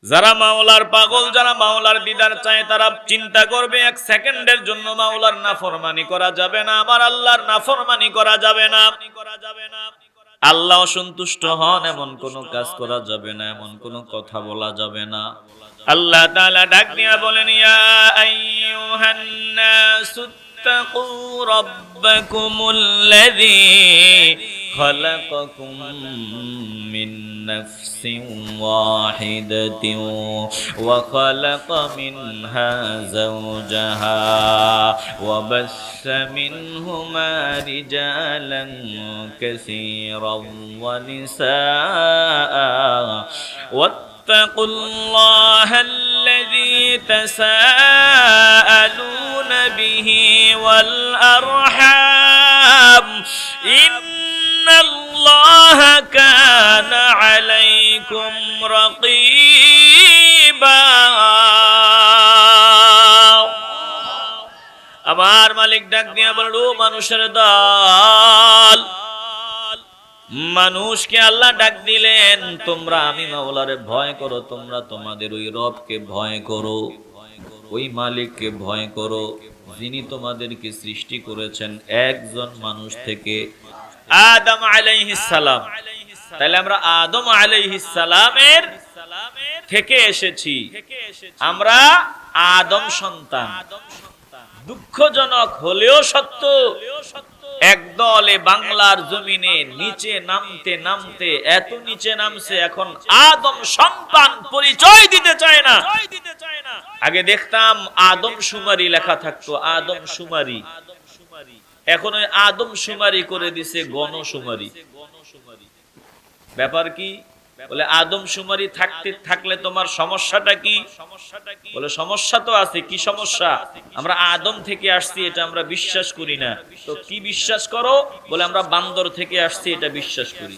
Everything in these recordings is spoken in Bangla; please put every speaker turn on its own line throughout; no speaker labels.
যারা মাওলার পাগল, যারা মাওলার দিদার চায়, তারা চিন্তা করবে এক সেকেন্ডের জন্য মাওলার নাফরমানি করা যাবে না, আমার আল্লাহর নাফরমানি করা যাবে না। আল্লাহ অসন্তুষ্ট হন এমন কোন কাজ করা যাবে না, এমন কোন কথা বলা যাবে না। আল্লাহ তাআলা ডাক দিয়া বলেন, ইয়া আইয়ুহান নাসুত্তাকু রাব্বাকুমুল্লাযী খালাকাকুম মিন নাফসিন ওয়াহিদাতিন ওয়া খালাকা মিনহা যাওজাহা ওয়া বাসসা মিনহুমা রিজালান কাসীরান ওয়া নিসাআ واتقوا الله الذي تساءلون به والأرحام إن الله كان عليكم رقيبا আমার মালিক ডাক দিয়া বলল, মানুষের দল, মানুষকে আল্লাহ ডাক দিলেন, তোমরা আমি মাওলারে ভয় করো, তোমরা তোমাদের ওই রবকে ভয় করো, ওই মালিককে ভয় করো যিনি তোমাদেরকে সৃষ্টি করেছেন একজন মানুষ থেকে, আদম আলাইহিস সালাম। তাহলে আমরা আদম আলাইহিস সালামের থেকে এসেছি, আমরা আদম সন্তান। দুঃখজনক হলেও সত্য, একদলে বাংলার জমিনে নিচে নামতে নামতে এত নিচে নামছে, এখন আদম সন্তান পরিচয় দিতে চায় না। আগে দেখতাম আদম শুমারি লেখা থাকতো, আদম শুমারি, এখন ওই আদম শুমারি করে দিছে গণশুমারি। ব্যাপার কি? বলে আদম শুমারি থাকলে তোমার সমস্যাটা কি? বলে সমস্যা তো আছে। কি সমস্যা? আমরা আদম থেকে আসছি, এটা আমরা বিশ্বাস করি না। তো কি বিশ্বাস করো? বলে আমরা বান্দর থেকে আসছি, এটা বিশ্বাস করি।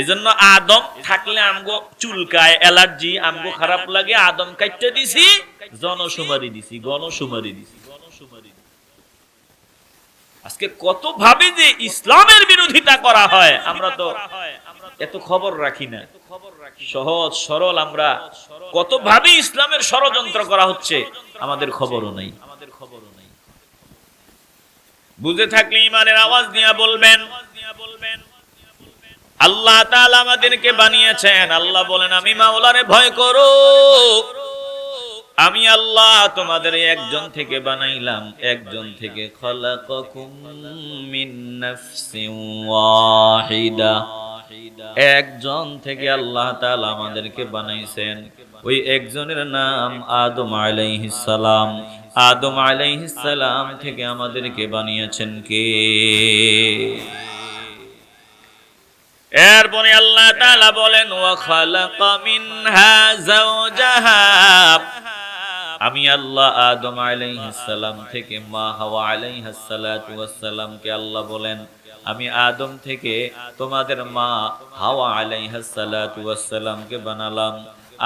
এজন্য আদম থাকলে আমগো চুলকায়, অ্যালার্জি, আমগো খারাপ লাগে, আদম কাইটটা দিছি, জনশুমারি দিছি, গণশুমারি দিছি। আজকে কত ভাবে যে ইসলামের বিরোধিতা করা হয়, আমরা তো এত খবর রাখি না। সহজ সরল আমরা কত ভাবে ইসলামের ষড়যন্ত্র করা হচ্ছে, আমাদের খবরও নাই। বুঝে থাকলে ইমানের আওয়াজ দিয়া বলবেন, আল্লাহ তাআলা আমাদেরকে বানিয়েছেন, আল্লাহ বলেন আমি মাওলারে ভয় করো, আমি আল্লাহ তোমাদের একজন থেকে বানাইলাম, একজন থেকে খালাকাকুম মিন নাফসিন ওয়াহিদা, একজন থেকে আল্লাহ তাআলা আমাদেরকে বানাইছেন। ওই একজনের নাম আদম আলাইহিস সালাম। আদম আলাইহিস সালাম থেকে আমাদেরকে বানিয়েছেন কে? এরপরে আল্লাহ তাআলা বলেন, ওয়া খালাকা মিনহা যাওজাহা, আমি আল্লাহ আদম আলাইহিস সালাম থেকে মা হাওয়া আলাইহাস সালাতু ওয়াস সালামকে আল্লাহ বলেন, আমি আদম থেকে তোমাদের মা হাওয়া আলাইহাস সালাতু ওয়াস সালামকে বানালাম।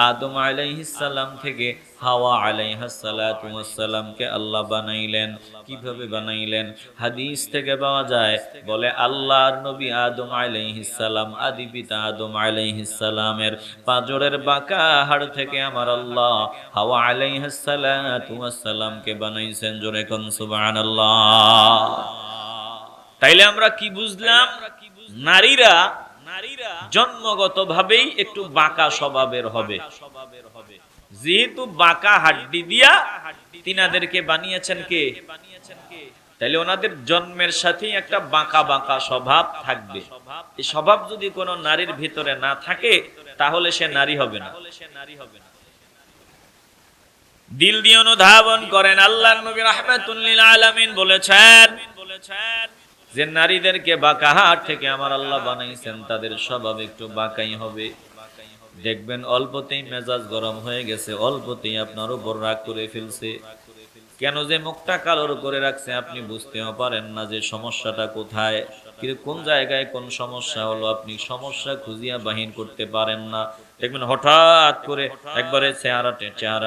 আদম আলাইহিস সালাম থেকে হাওয়া আলাইহাস সালাতু ওয়াস সালামকে আল্লাহ বানাইলেন। কিভাবে বানাইলেন? হাদিস থেকে পাওয়া যায়, বলে আল্লাহর নবী আদম আলাইহিস সালাম, আদি পিতা আদম আলাইহিস সালামের পাঁজরের বাঁকা হাড় থেকে আমার আল্লাহ হাওয়া আলাইহাস সালাতু ওয়াস সালামকে বানাইছেন। জোরে কোন সুবহানাল্লাহ। তাইলে আমরা কি বুঝলাম? নারীরা জন্মগতভাবেই একটু বাঁকা স্বভাবের হবে। যেহেতু বাঁকা হাড্ডি দিয়া তিনাদেরকে বানিয়েছেন কে? তাইলে ওনাদের জন্মের সাথেই একটা বাঁকা বাঁকা স্বভাব থাকবে। এই স্বভাব যদি কোনো নারীর ভিতরে না থাকে, তাহলে সে নারী হবে না। দিল দিয়ে অনুধাবন করেন। আল্লাহর নবী রাহমাতুল লিল আলামিন বলেছেন যে নারীদেরকে বাঁকা হাড় থেকে আমার আল্লাহ বানাইছেন, তাদের স্বভাব একটু বাঁকাই হবে। দেখবেন অল্পতেই মেজাজ গরম হয়ে গেছে, অল্পতেই আপনার উপর রাগ করে ফেলছে। কেন যে মুখটা কালোর করে রাখছে আপনি বুঝতেও পারেন না যে সমস্যাটা কোথায়, কিন্তু কোন জায়গায় কোন সমস্যা হলো আপনি সমস্যা খুঁজিয়া বাহির করতে পারেন না। দেখবেন হঠাৎ করে একবারে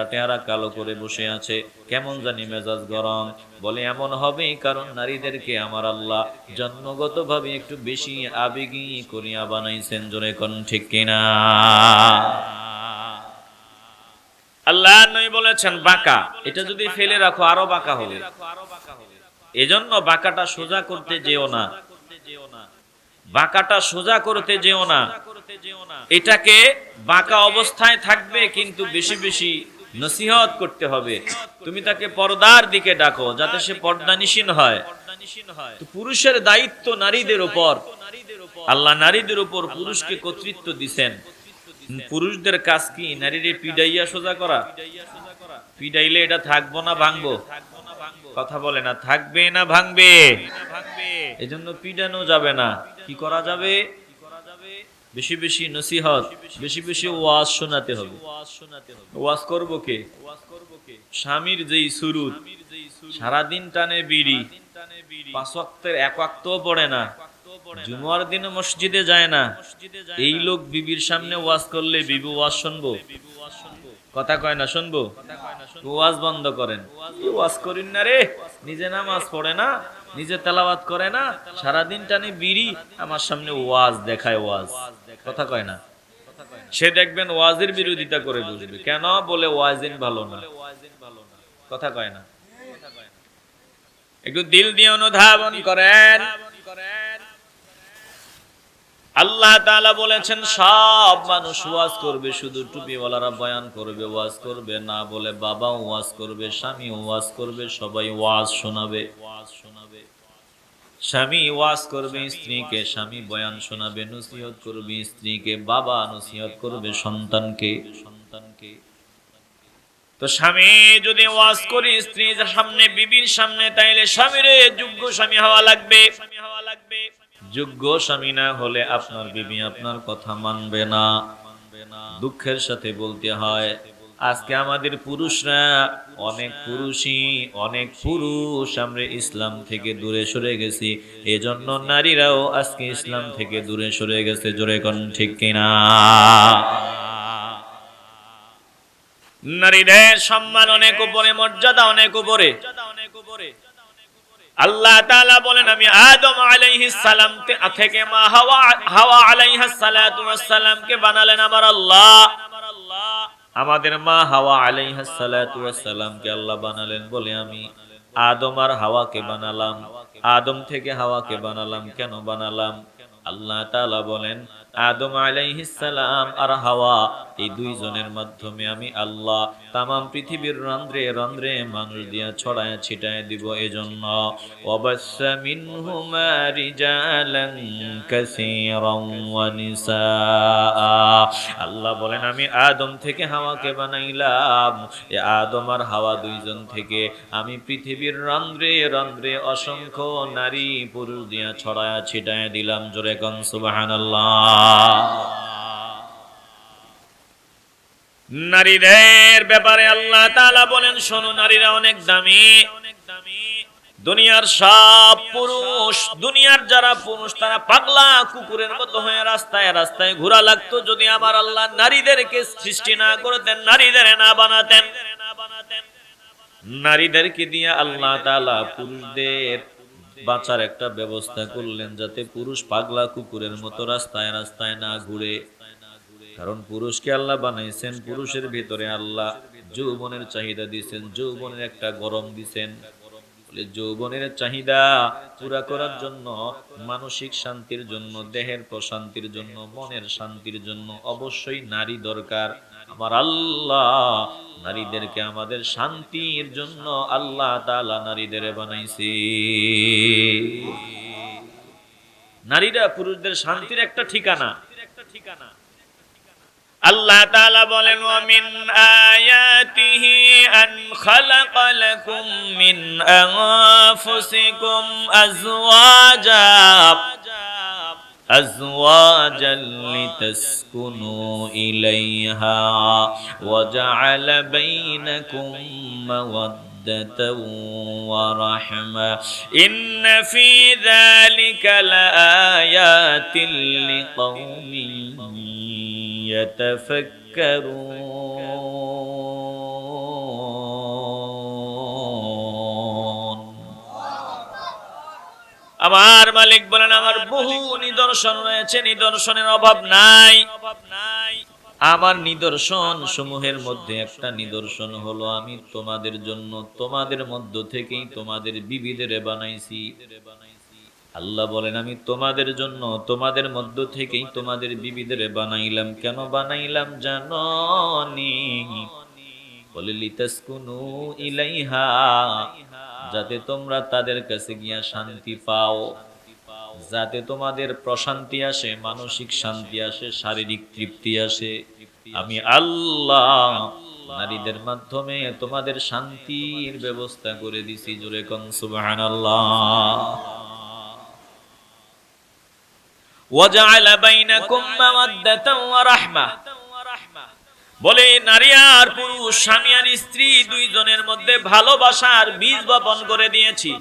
চেহারা কালো করে বসে আছে, কেমন জানি মেজাজ গরম। বলে এমন হবেই কারণ নারীদেরকে আমার আল্লাহ জন্মগতভাবে একটু বেশি আবেগী করিয়া বানাইছেন। জোরে কোন ঠিক কিনা? নবী বলেছেন বাঁকা, এটা যদি ফেলে রাখো আরো বাঁকা হবে। এজন্য বাঁকাটা সোজা করতে যেও না, বাঁকাটা সোজা করতে যেও না। এটাকে বাঁকা অবস্থায় থাকবে, কিন্তু বেশি বেশি নসিহত করতে হবে। তুমি তাকে পর্দার দিকে ডাকো যাতে সে পর্দানিশীন হয়। তো পুরুষের দায়িত্ব নারীদের উপর, আল্লাহ নারীদের উপর পুরুষকে কর্তৃত্ব দিবেন। পুরুষদের কাজ কি? নারীরে পিডাইয়া সোজা করা। পিডাইলে এটা থাকবো না ভাঙবো? কথা বলে না, থাকবে না ভাঙবে? এজন্য পিডানো যাবে না। কি করা যাবে? বেশি বেশি নসিহত, বেশি বেশি ওয়াজ শোনাতে হবে। ওয়াজ করবো কে? স্বামীর যেই সুরুত, সারাদিন টানে বিড়ি, 5 ওয়াক্তের 1 ওয়াক্তও পড়ে না, জুমার দিনে মসজিদে যায় না, এই লোক বিবির সামনে ওয়াজ করলে বিবি ওয়াজ শুনবো? কথা কয় না শুনবো? ওয়াজ বন্ধ করেন। ওয়াজ করেন না রে, নিজে নামাজ পড়ে না, নিজে তেলাওয়াত করে না, সারাদিন টানে বিড়ি, আমার সামনে ওয়াজ দেখায় ওয়াজ। কথা কয় না? সে দেখবেন ওয়াজের বিরোধিতা করে বসবে। কেন? বলে ওয়াজিন ভালো না। কথা কয় না? একটু দিল দিয়ে অনুধাবন করেন। আল্লাহ তাআলা বলেছেন সব মানুষ ওয়াজ করবে, শুধু টুপিওয়ালারা বয়ান করবে, ওয়াজ করবে না। বলে বাবা ওয়াজ করবে, স্বামী ওয়াজ করবে, সবাই ওয়াজ শোনাবে। স্বামী ওয়াজ করবে স্ত্রীকে, স্বামী বয়ান শোনাবে, নসিহত করবে স্ত্রীকে, বাবা নসিহত করবে সন্তানকে। তো স্বামী যদি ওয়াজ করে স্ত্রীর সামনে, বিবির সামনে, তাইলে স্বামীরে যোগ্য স্বামী হওয়া লাগবে। যোগ্য স্বামী না হলে আপনার বিবি আপনার কথা মানবে না। দুঃখের সাথে বলতে হয়, আজকে আমাদের পুরুষরা, অনেক পুরুষ আমরা ইসলাম থেকে দূরে সরে গেছি। এজন্য নারীরাও আজকে ইসলাম থেকে দূরে সরে গেছে। জোরে কোন ঠিক কিনা? নারীদের সম্মান অনেক উপরে, মর্যাদা অনেক উপরে। আল্লাহ তাআলা বলেন আমি আদম আলাইহিস সালাম থেকে মা হাওয়া আলাইহাস সালাতু ওয়াস সালামকে বানালেন আমার আল্লাহ। আমাদের মা হাওয়া আলাইহাস সালাতু ওয়াস সালামকে আল্লাহ বানালেন বলে আমি আদম আর হাওয়াকে বানালাম। আদম থেকে হাওয়াকে বানালাম। কেন বানালাম? আল্লাহ তাআলা বলেন আদম আলাইহিস সালাম আর হাওয়া, এই দুইজনের মাধ্যমে আমি আল্লাহ তামাম পৃথিবীর রন্ধ্রে রন্ধ্রে মানুষ দিয়া ছড়ায় ছিটায় দিব। এজন্য ওয়াবাসসা মিনহুমা রিজালান কাসীরান ওয়া নিসাআ। আল্লাহ বলেন আমি আদম থেকে হাওয়াকে বানাইলাম। এই আদম আর হাওয়া দুইজন থেকে আমি পৃথিবীর রন্ধ্রে রন্ধ্রে অসংখ্য নারী পুরুষ দিয়া ছড়ায় ছিটায় দিলাম। জোরে কোন সুবহানাল্লাহ। নারীদের ব্যাপারে আল্লাহ তাআলা বলেন শোনো, নারীরা অনেক দামি। দুনিয়ার সব পুরুষ, দুনিয়ার যারা পুরুষ তারা পাগলা কুকুরের মতো হয়ে রাস্তায় রাস্তায় ঘোরা লাগতো যদি আমার আল্লাহ নারীদেরকে সৃষ্টি না করতেন, নারীদের না বানাতেন। নারীদেরকে দিয়ে আল্লাহ তাআলা পুরুষদের বাঁচার একটা ব্যবস্থা করলেন, যাতে পুরুষ পাগলা কুকুরের মতো রাস্তায় রাস্তায় না ঘুরে। কারণ পুরুষকে আল্লাহ বানাইছেন, পুরুষের ভিতরে আল্লাহ যৌবনের চাহিদা দিয়েছেন, যৌবনের একটা গরম দিয়েছেন। যৌবনের চাহিদা পুরা করার জন্য, মানসিক শান্তির জন্য, দেহের প্রশান্তির জন্য, মনের শান্তির জন্য অবশ্যই নারী দরকার। আমার আল্লাহ নারীদেরকে আমাদের শান্তির জন্য আল্লাহ তাআলা নারীদের বানাইছে। নারীরা পুরুষদের শান্তির একটা ঠিকানা। আল্লাহ তাআলা বলেন ওয়া মিন আয়াতিহি আন খালাকা লাকুম মিন আনফুসিকুম আজওয়াজান লিতাসকুনু ইলাইহা ওয়া জাআলা বাইনাকুম মাওয়াদ্দাতান ওয়া রাহমা ইন্না ফী যালিকা লাআয়াতিন লিকাওমিন ইয়াতাফাক্কারুন। আমার মালিক বলেন আমার বহু নিদর্শন রয়েছে, নিদর্শনের অভাব নাই। আমার নিদর্শন সমূহের মধ্যে একটা নিদর্শন হলো আমি তোমাদের জন্য তোমাদের মধ্য থেকেই তোমাদের বিবিদের বানাইছি। আল্লাহ বলেন আমি তোমাদের জন্য তোমাদের মধ্য থেকেই তোমাদের বিবিদের বানাইলাম। কেন বানাইলাম জানোনি? বলে লিতাসকুনু ইলাইহা, যাতে তোমরা তাদের কাছে গিয়া শান্তি পাও, যাতে তোমাদের প্রশান্তি আসে, মানসিক শান্তি আসে, শারীরিক তৃপ্তি আসে। আমি আল্লাহ নারীদের মাধ্যমে তোমাদের শান্তির ব্যবস্থা করে দিছি। জোরে কোন সুবহানাল্লাহ। ওয়াজআলা বাইনাকুম মাওয়াদ্দাতান ওয়া রাহমা, বলে নারী আর পুরুষ, স্বামী আর স্ত্রী দুইজনের মধ্যে ভালোবাসার বীজ বপন করে দিয়েছি।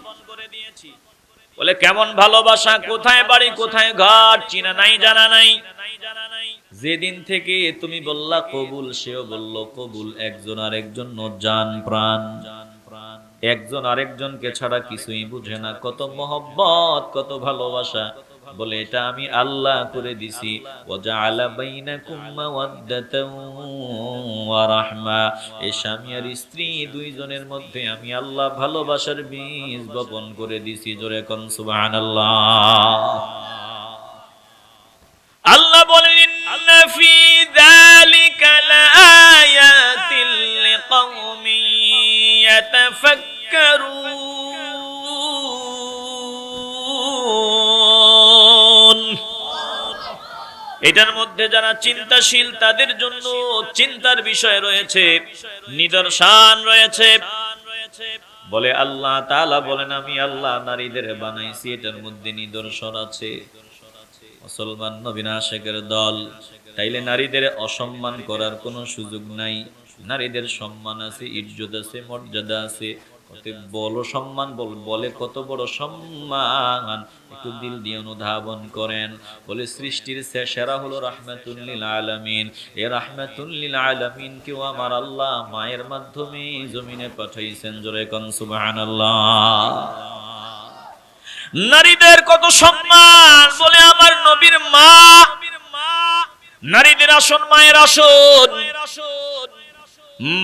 বলে কেমন ভালোবাসা? কোথায় বাড়ি কোথায় ঘর চিনা নাই জানা নাই। যেদিন থেকে তুমি বললা কবুল, সেও বলল কবুল। একজন আরেকজন জান প্রাণ, একজন আরেকজনকে ছাড়া কিছুই বুঝে না। কত মহব্বত, কত ভালোবাসা। বলে এটা আমি আল্লাহ করে দিছি। ওয়াজআলা বাইনাকুম মাওয়াদ্দাতান ওয়া রাহমা, এই স্বামী আর স্ত্রী দুইজনের মধ্যে আমি আল্লাহ ভালোবাসার বীজ বপন করে দিছি। জোরে কোন সুবহানাল্লাহ। আল্লাহ বলেন ইন্না ফি যালিকা লাআয়াতিন লিকাওমিন ইয়াতাফাক্কারুন, এটার মধ্যে যারা চিন্তাশীল তাদের জন্য চিন্তার বিষয় রয়েছে, নিদর্শন রয়েছে। বলে আল্লাহ তাআলা বলেন আমি আল্লাহ নারীদের বানাইছি, এটার মধ্যে নিদর্শন আছে। মুসলমান নবী আশিকের দল, তাইলে নারীদের অসম্মান করার কোনো সুযোগ নাই। নারীদের সম্মান আছে, ইজ্জত আছে, মর্যাদা আছে। বলো সম্মান, বলে কত বড় সম্মান, একটু দিল দিয়ে অনুধাবন করেন। বলে সৃষ্টির সেরা হলো রাহমাতুল লিল আলামিন। এই রাহমাতুল লিল আলামিন কেউ আমার আল্লাহ মায়ের মাধ্যমে জমিনে পাঠাইছেন। জোরে কোন সুবহানাল্লাহ। নারীদের কত সম্মান, বলে আমার নবীর মা। নারীদের আসন মায়ের আসন।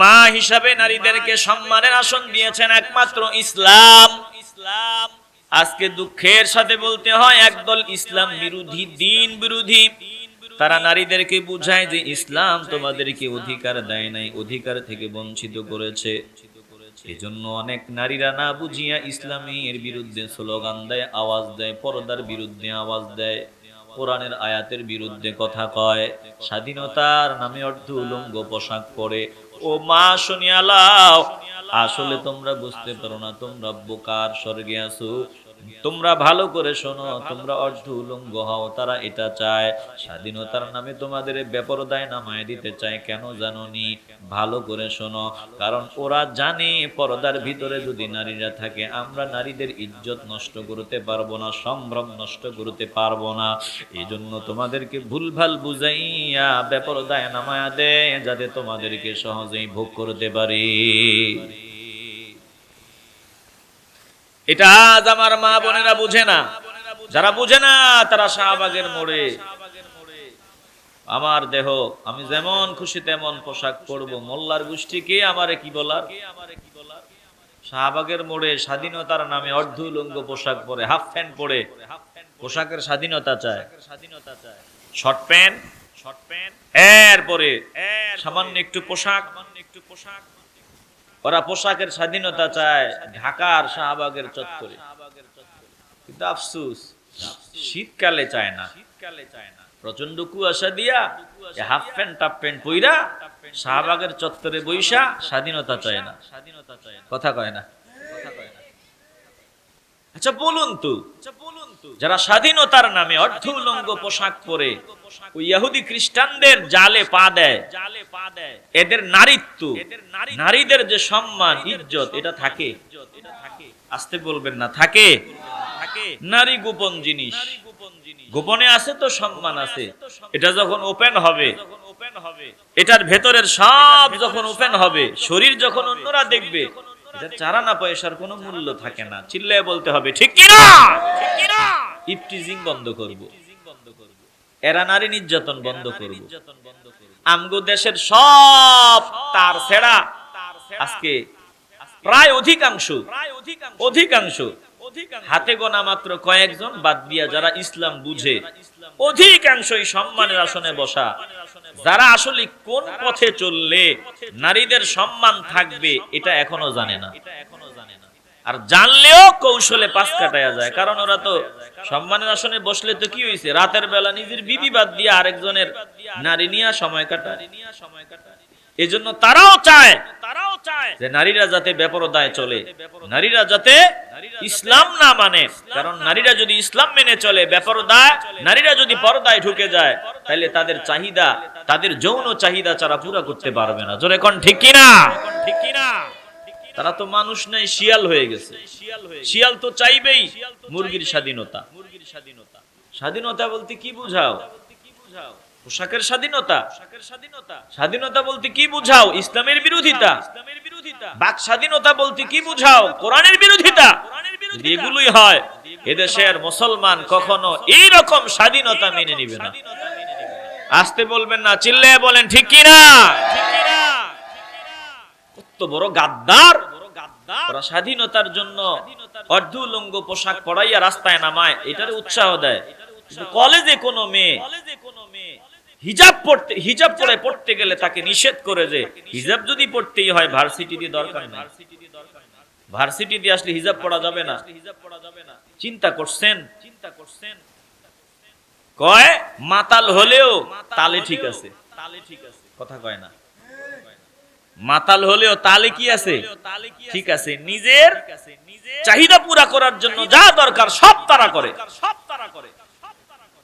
মা হিসাবে নারীদেরকে সম্মানের আসন দিয়েছেন একমাত্র ইসলাম। আজকে দুঃখের সাথে বলতে হয় একদল ইসলাম বিরোধী, দিন বিরোধী, তারা নারীদেরকে বুঝায় যে ইসলাম তোমাদেরকে অধিকার দেয় নাই, অধিকার থেকে বঞ্চিত করেছে। এজন্য অনেক নারীরা না বুঝিয়া ইসলামের বিরুদ্ধে স্লোগান দেয়, আওয়াজ দেয়, পর্দার বিরুদ্ধে আওয়াজ দেয়, কোরআনের আয়াতের বিরুদ্ধে কথা কয়, স্বাধীনতার নামে অর্ধ উলঙ্গ পোশাক পরে। ও মা শুনিয়া লাও, আসলে তোমরা বুঝতে পারো না, তোমরা বোকার স্বর্গে আছো। তোমরা ভালো করে শোনো, তোমরা অর্ধ উলঙ্গ হও। তারা এটা চায়, স্বাধীনতার নামে তোমাদের বেপরদায় নামায় দিতে চায়। কেন জানোনি? ভালো করে শোনো, কারণ ওরা জানে পর্দার ভিতরে যদি নারীরা থাকে আমরা নারীদের ইজ্জত নষ্ট করতে পারবো না, সম্ভ্রম নষ্ট করতে পারবো না। এই জন্য তোমাদেরকে ভুলভাল বুঝাইয়া বেপরদায় নামায়া দেয়, যাতে তোমাদেরকে সহজেই ভোগ করতে পারে। এটা আজ আমার মা বোনেরা বুঝে না। যারা বুঝে না তারা শাহবাগের মোড়ে আমার দেহ, আমি যেমন খুশি তেমন পোশাক পরবো, মোল্লার গোষ্ঠীকে আমারে কি বলার। শাহবাগের মোড়ে স্বাধীনতার নামে অর্ধ উলঙ্গ পোশাক পরে, হাফ প্যান্ট পরে পোশাকের স্বাধীনতা চায়, শর্ট প্যান্ট, এরপরে সামান্য একটু পোশাক। ওরা পোশাকের স্বাধীনতা চায় ঢাকার শাহবাগের চত্বরে, কিন্তু আফসোস শীতকালে চায় না। প্রচন্ড কুয়াশা দিয়া হাফ প্যান্ট টাপ প্যান্ট পইরা শাহবাগের চত্বরে বইসা স্বাধীনতা চায় না, কথা কয় না। আচ্ছা বলুন তো, যারা স্বাধীনতার নামে অর্ধ উলঙ্গ পোশাক পরে ওই ইহুদি খ্রিস্টানদের জালে পা দেয়, এদের নারীত্ব, নারীদের যে সম্মান ইজ্জত এটা থাকে? আসতে বলবেন না, থাকে? নারী গোপন জিনিস, গোপনে আছে তো সম্মান আছে। এটা যখন ওপেন হবে, এটার ভেতরের সব যখন ওপেন হবে, শরীর যখন অন্যরা দেখবে, এটা চারানা পয়সার কোনো মূল্য থাকে না। চিল্লায় বলতে হবে ঠিক কি না? ইফটিজিং বন্ধ করব, এরা নারী নির্যাতন বন্ধ করব। আমগো দেশের সব তার ছেড়া আজকে প্রায় অধিকাংশ হাতে গোনা মাত্র কয়েকজন বাদ দিয়া যারা ইসলাম বুঝে অধিকাংশই সম্মানের আসনে বসা, যারা আসলে কোন পথে চললে নারীদের সম্মান থাকবে এটা এখনো জানে না, আর জানলেও কৌশলে পাশ কাটায়া যায়। কারণ ওরা তো সম্মানের আসনে বসলে তো কি হয়েছে, রাতের বেলা নিজের বিবি বাদ দিয়ে আরেকজনের নারী নিয়ে সময় কাটায়। এজন্য তারাও চায় যে নারীরা যাতে বেপরদায় চলে, নারীরা যাতে ইসলাম না মানে। কারণ নারীরা যদি ইসলাম মেনে চলে, বেপরদায় নারীরা যদি পর্দায় ঢুকে যায়, তাহলে তাদের চাহিদা, তাদের যৌন চাহিদা তারা পুরো করতে পারবে না। জোরে কোন ঠিক কিনা? তারা তো মানুষ নাই, শিয়াল হয়ে গেছে। শিয়াল তো চাইবেই মুরগির স্বাধীনতা। স্বাধীনতা বলতে কি বুঝাও? পোশাকের স্বাধীনতা। স্বাধীনতা বলতে কি বুঝাও? ইসলামের বিরোধিতা। বাক স্বাধীনতা বলতে কি বুঝাও? কোরআনের বিরোধিতা। এগুলোই হয়, এদেশের মুসলমান কখনো এই রকম স্বাধীনতা মেনে নিবে না। আসতে বলবেন না, চিল্লায়ে বলেন ঠিক কি না? কত বড় গাদ্দার ওরা! স্বাধীনতার জন্য অর্ধউলঙ্গ পোশাক পরাইয়া রাস্তায় নামায়, এটারে উৎসাহ দেয়। কলেজে কোনো মেয়ে হিজাব পরে পড়তে গেলে তাকে নিষেধ করে যে হিজাব যদি পড়তেই হয় ভার্সিটি দিয়ে দরকার নেই, ভার্সিটি দিয়ে আসলে হিজাব পড়া যাবে না। চিন্তা করছেন? কয় মাতাল হলেও তালে ঠিক আছে, কথা কয় না। মাতাল হলেও তালে কি আছে? ঠিক আছে। নিজের চাহিদা পুরা করার জন্য যা দরকার সব তারা করে।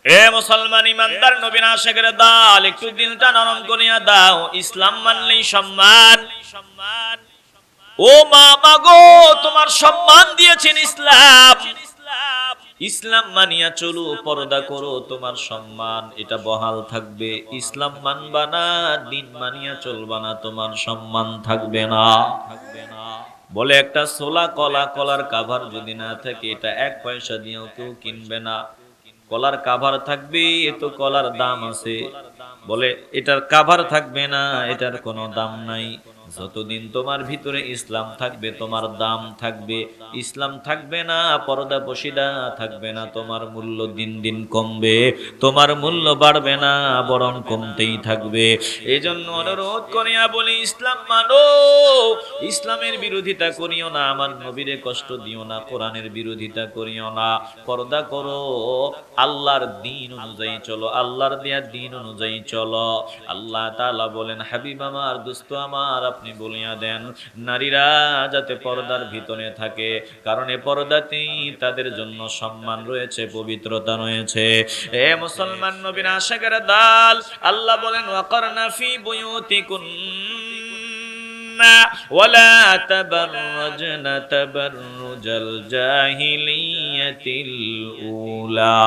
এ মুসলমান ইমানদার নবীন আশিকের দল, একটু দিলটা নরম করিয়া দাও। ইসলাম মানলেই সম্মান। ও মা গো, তোমার সম্মান দিয়েছেন ইসলাম। ইসলাম মানিয়া চলো, পর্দা করো, তোমার সম্মান এটা বহাল থাকবে। ইসলাম মানবা না, দিন মানিয়া চলবা না, তোমার সম্মান থাকবে না। বলে একটা সোলা কলা, কলার কাভার যদি না থাকে এটা 1 পয়সা দিয়েও কেউ কিনবে না। কলার কাভার থাকবে তো কলার দাম আছে, বলে এটার কাভার থাকবে না, এটার কোনো দাম নাই। যতদিন তোমার ভিতরে ইসলাম থাকবে তোমার দাম থাকবে। ইসলাম থাকবে না, পর্দা পশিদা থাকবে না, তোমার মূল্য দিন দিন কমবে, তোমার মূল্য বাড়বে না, বরং কমতেই থাকবে। এজন্য অনুরোধ করিয়া বলি, ইসলাম মানো, ইসলামের বিরোধিতা করিও না, আমার নবীরে কষ্ট দিও না, কোরআনের বিরোধিতা করিও না। পর্দা করো, আল্লাহর দ্বীন অনুযায়ী চলো, আল্লাহর দেয়া দ্বীন অনুযায়ী চলো। আল্লাহ তাআলা বলেন, হাবিব আমার, দোস্ত আমার, আপনি বলিয়া দেন নারীরা যাতে পর্দার ভিতরে থাকে, কারণ এ পর্দাতেই তাদের জন্য সম্মান রয়েছে, পবিত্রতা রয়েছে। এ মুসলমান নবীর আশিকের দল, আল্লাহ বলেন, ওয়াকারনা ফি বুয়ুতিকুন্না ওয়ালা তাবাররাজনা তাবাররুজাল জাহিলিয়াতিল উলা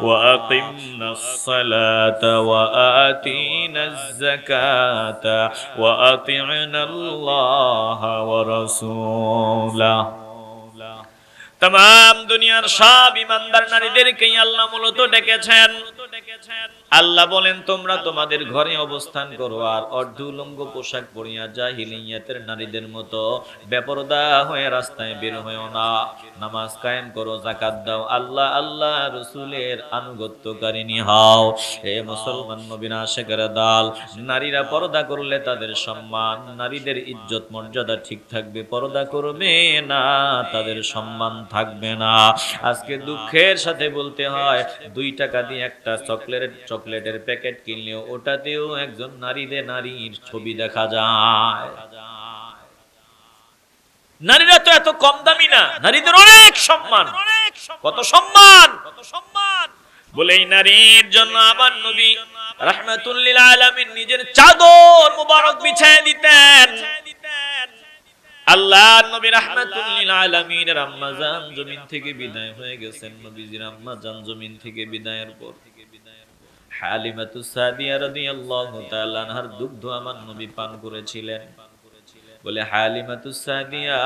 ওয়া আকিমনাস সালাতা ওয়া আতিনাজ যাকাতা ওয়া আতি'নাল্লাহা ওয়া রাসূলাহু। तमाम দুনিয়ার সব ইমানদার নারীদেরকেই আল্লাহ মূলত ডেকেছেন। আল্লাহ বলেন, তোমরা তোমাদের ঘরে অবস্থান করো আর অর্ধউলঙ্গ পোশাক পরিয়া জাহিলিয়াতের নারীদের মতো বেপরদা হয়ে রাস্তায় বের হয়েও না। নামাজ কায়েম করো, যাকাত দাও, আল্লাহ আল্লাহ রাসূলের আনুগত্যকারিনী হও। হে মুসলমান নবীর আশিকের দল, নারীরা পর্দা করলে তাদের সম্মান, নারীদের ইজ্জত মর্যাদা ঠিক থাকবে। পর্দা করবে না, তাদের সম্মান থাকবে না। আজকে দুঃখের সাথে বলতে হয়, 2 টাকা দিয়ে একটা চকলেটের প্যাকেট কিনলেও ওটাতেও একজন নারীর ছবি দেখা যায়। নারীরা তো এত কম দামি না, নারীদের অনেক সম্মান। কত সম্মান! বলে এই নারীর জন্য আমার নবী রাহমাতুল লিল আলামিন নিজের চাদর মুবারক বিছিয়ে দিতেন। আল্লাহ নবী রাহমাতুল লিল আলামিনের আম্মা জান জমিন থেকে বিদায় হয়ে গেছেন। নবীজির আম্মা জান জমিন থেকে বিদায়ের পর হালিমাতুস সাদিয়া রাদিয়াল্লাহু তাআলা আনহার দুগ্ধ আমার নবী পান করেছিলেন। বলে হালিমাতুস সাদিয়া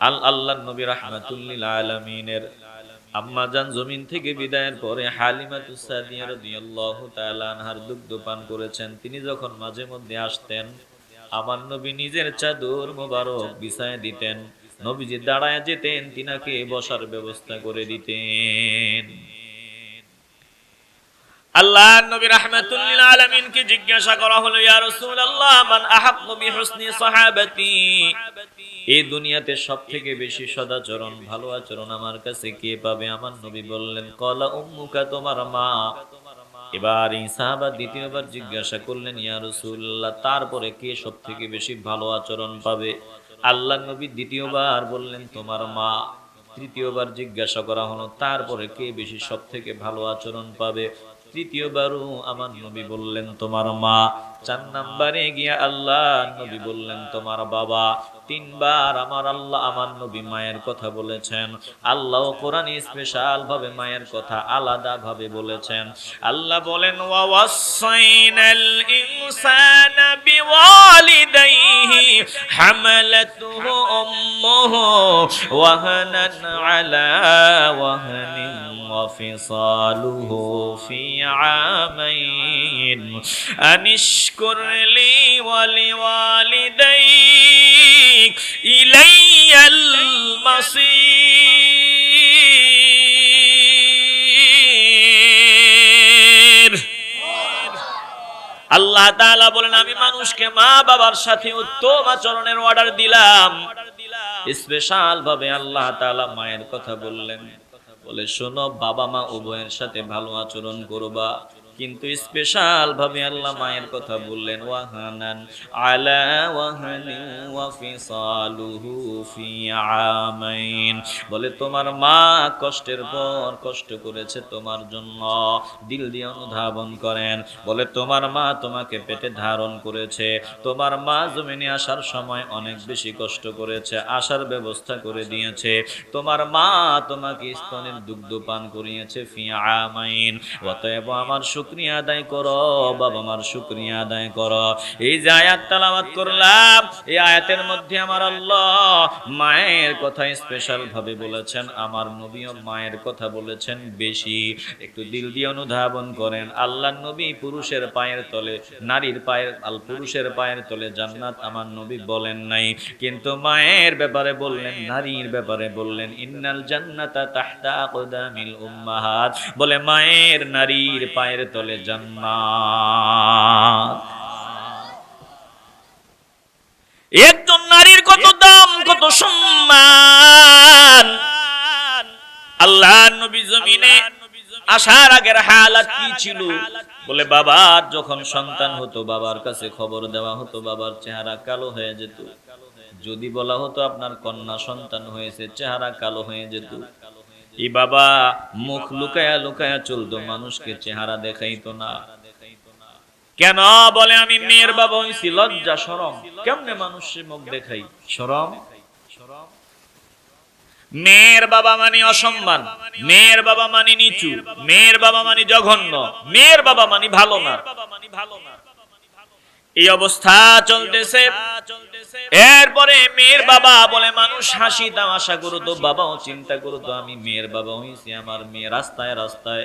আল্লাহর নবী রাহমাতুল লিল আলামিনের আম্মা জান জমিন থেকে বিদায়ের পরে হালিমাতুস সাদিয়া রাদিয়াল্লাহু তাআলা আনহার দুগ্ধ পান করেছেন। তিনি যখন মাঝে মধ্যে আসতেন, আমার নবী নিজের চাদর মোবারক বিছায় দিতেন, নবীজি দাঁড়ায় যেতেন, তিনাকে বসার ব্যবস্থা করে দিতেন। আল্লাহ নবী রাহমাতুল লিল আলামিন কে জিজ্ঞাসা করা হলো, ইয়া রাসূলুল্লাহ মান আহাক্কু বিহুসনি সাহাবাতি, এই দুনিয়াতে সবথেকে বেশি সদাচরণ ভালো আচরণ আমার কাছে কে পাবে? আমার নবী বললেন, ক্বালা উম্মুকা, তোমার মা। এবার এই সাহাবা দ্বিতীয়বার জিজ্ঞাসা করলেন, ইয়া রাসূলুল্লাহ তারপরে কে সবথেকে বেশি ভালো আচরণ পাবে? আল্লাহ নবী দ্বিতীয়বার বললেন, তোমার মা। তৃতীয়বার জিজ্ঞাসা করা হলো, তারপরে কে বেশি সবথেকে ভালো আচরণ পাবে? তৃতীয়বারও আমার নবী বললেন, তোমার মা। ৪ নম্বরে গিয়া আল্লাহ নবী বললেন, তোমার বাবা। ৩ বার আমার নবী মায়ের কথা বলেছেন। আল্লাহ কোরআনে স্পেশাল ভাবে মায়ের কথা আলাদা ভাবে বলেছেন। আল্লাহ বলেন, ওয়া ওয়াসাইনাল ইনসানা বিওয়ালিদাইহি হামালাতুহু উম্মুহু ওয়াহানান আলা ওয়াহানিন وفصاله في عامين أن اشكر لي ولوالديك إلي المصير। আল্লাহ তাআলা বলেন, আমি মানুষকে মা বাবার সাথে উত্তম আচরণের অর্ডার দিলাম। স্পেশাল ভাবে আল্লাহ তাআলা মায়ের কথা বললেন, বলে শোনো, বাবা মা উভয়ের সাথে ভালো আচরণ করবা। কিন্তু স্পেশাল ভাবে আল্লাহ মায়ের কথা বললেন, ওয়াহানান আলা ওয়াহানি ওয়া ফিসালুহু ফি আমাইন, বলে তোমার মা কষ্টের পর কষ্ট করেছে তোমার জন্য। দিল দিয়ে অনুধাবন করেন, বলে তোমার মা তোমাকে পেটে ধারণ করেছে, তোমার মা জমিনে আসার সময় অনেক বেশি কষ্ট করেছে, আসার ব্যবস্থা করে দিয়েছে, তোমার মা তোমাকে স্তনের দুগ্ধ পান করিয়েছে ফি আমাইন। অতএব আমার শুকরিয়া আদায় করো, বাবা মার শুকরিয়া আদায় করো। এই যে আয়াত তেলাওয়াত করলাম, এই আয়াতের মধ্যে আমার আল্লাহ মায়ের কথা স্পেশাল ভাবে বলেছেন, আমার নবীও মায়ের কথা বলেছেন বেশি। একটু দিল দিয়ে অনুধাবন করেন, আল্লাহর নবী পুরুষের পায়ের তলে, নারীর পায়ের পুরুষের পায়ের তলে জান্নাত আমার নবী বলেন নাই, কিন্তু মায়ের ব্যাপারে বললেন, নারীর ব্যাপারে বললেন, ইন্নাল জান্নাতা তাহতা আকদামিল উম্মাহাত, বলে মায়ের নারীর পায়ের তলে জান্নাত। একজন নারীর কত দাম, কত সম্মান। আল্লাহর নবী জমিনে আসার আগের হালাত কি ছিল? বলে বাবার যখন সন্তান হতো, বাবার কাছে খবর দেওয়া হতো, বাবার চেহারা কালো হয়ে যেত। যদি বলা হতো আপনার কন্যা সন্তান হয়েছে, চেহারা কালো হয়ে যেত। এই বাবা মুখ লুকায়া লুকায়া চলতো, মানুষকে চেহারা দেখাইতো না। কেন? বলে আমি মেয়ের বাবা হইছি, লজ্জা শরম, কেমনে মানুষের মুখ দেখাই, শরম। মেয়ের বাবা মানে অসম্মান, মেয়ের বাবা মানে নিচু, মেয়ের বাবা মানে জঘন্য, মেয়ের বাবা মানে ভালো না। এই অবস্থা চলতেছে। এরপরে মেয়ের বাবা বলে, মানুষ হাসি তামাশা করতো, বাবাও চিন্তা করতো আমি মেয়ের বাবা হইছি, আমার মেয়ে রাস্তায় রাস্তায়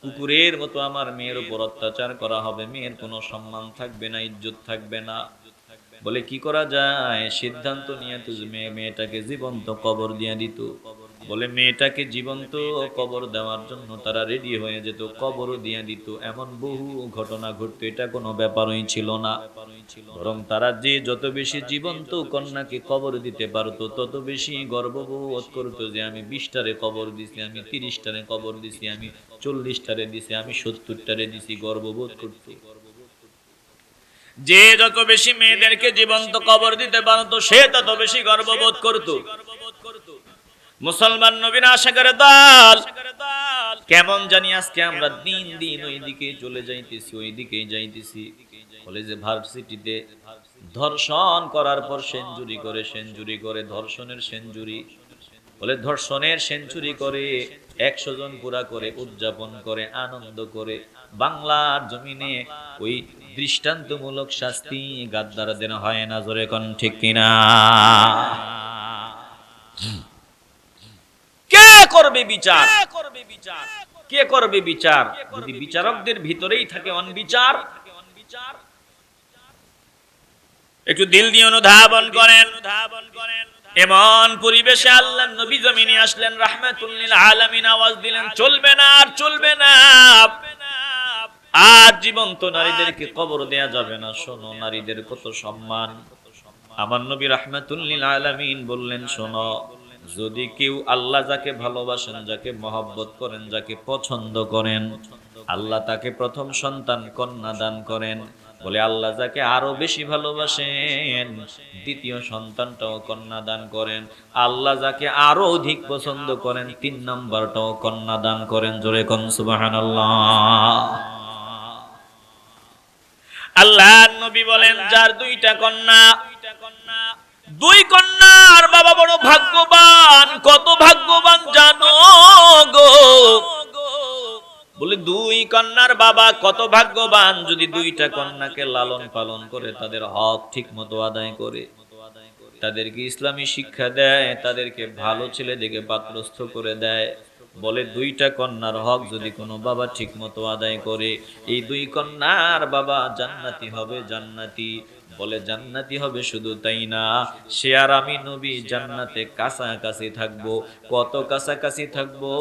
কুকুরের মতো আমার মেয়ের উপর অত্যাচার করা হবে, মেয়ের কোনো সম্মান থাকবে না, ইজ্জত থাকবে না। বলে কি করা যায়? সিদ্ধান্ত নিয়ে তো মেয়েটাকে জীবন্ত কবর দিয়ে দিত। বলে মেয়েটাকে জীবন্ত কবর দেওয়ার জন্য তারা রেডি হয়ে যেত, কবরও দিয়ে দিত। এমন বহু ঘটনা ঘটতো, এটা কোনো ব্যাপারই ছিল না। বরং তারা যে যত বেশি জীবন্ত কন্যাকে কবর দিতে পারতো, তত বেশি গর্ববোধ করতো যে আমি 20টারে কবর দিছি, আমি 30টারে কবর দিছি, আমি 40টারে দিছি, আমি 70টারে দিছি, গর্ববোধ করতো। যে যত বেশি মেয়েদেরকে জীবন্ত কবর দিতে পারতো, সে তত বেশি গর্ববোধ করত। মুসলমান নবীর আশিকের দল কেমন জানি আজকে আমরা দিন দিন ওইদিকে চলে যাইতেছি, ওইদিকেই যাইতেছি। কলেজে ভার্সিটিতে ধর্ষণ করার পর সেঞ্চুরি করে, সেঞ্চুরি করে, ধর্ষণের সেঞ্চুরি, বলে ধর্ষণের সেঞ্চুরি করে 100 জন পুরা করে, উদযাপন করে, আনন্দ করে। বাংলার জমিনে ওই দৃষ্টান্তমূলক শাস্তি গাদ্দারদের হয় না, জোরে কোন ঠিক কিনা? কে করবে বিচার? কে করবে বিচার? যদি বিচারকদের ভিতরেই থাকে অনবিচার। একটু দিল দিয়ে অনুধাবন করেন। এমন পরিবেশে আল্লাহর নবী জমিনে আসলেন, রাহমাতুল লিল আলামিন। আওয়াজ দিলেন, চলবে না, আর চলবে না, আর জীবন্ত নারীদেরকে কবর দেয়া যাবে না। শোনো, নারীদের কত সম্মান। আমার নবী রাহমাতুল লিল আলামিন বললেন, শোনো, যদি কেউ আল্লাহ যাকে ভালোবাসেন, যাকে মহব্বত করেন, যাকে পছন্দ করেন, আল্লাহ তাকে প্রথম সন্তান কন্যা দান করেন। বলে আল্লাহ যাকে আরো বেশি ভালোবাসেন, দ্বিতীয় সন্তানটাও কন্যা দান করেন। আল্লাহ যাকে আরো অধিক পছন্দ করেন, 3 নম্বরটাও কন্যা দান করেন। জোরে কোন সুবহানাল্লাহ। আল্লাহর নবী বলেন, যার 2টা কন্যা, 2 কন্যার বাবা বড় ভাগ্যবান। কত ভাগ্যবান জানো গো? বলে 2 কন্যার বাবা কত ভাগ্যবান, যদি 2টা কন্যাকে লালন পালন করে, তাদের হক ঠিক মতো আদায় করে, তাদেরকে ইসলামী শিক্ষা দেয়, তাদেরকে ভালো ছেলে দেখে পাত্রস্থ করে দেয়। বলে 2টা কন্যার হক যদি কোনো বাবা ঠিক মতো আদায় করে, এই 2 কন্যার বাবা জান্নাতি হবে, জান্নাতি। বলে জান্নাতি হবে শুধু তাই না, সে আর আমি নবী জান্নাতে কাছাকাছি থাকবো। কত কাছাকাছি থাকবো?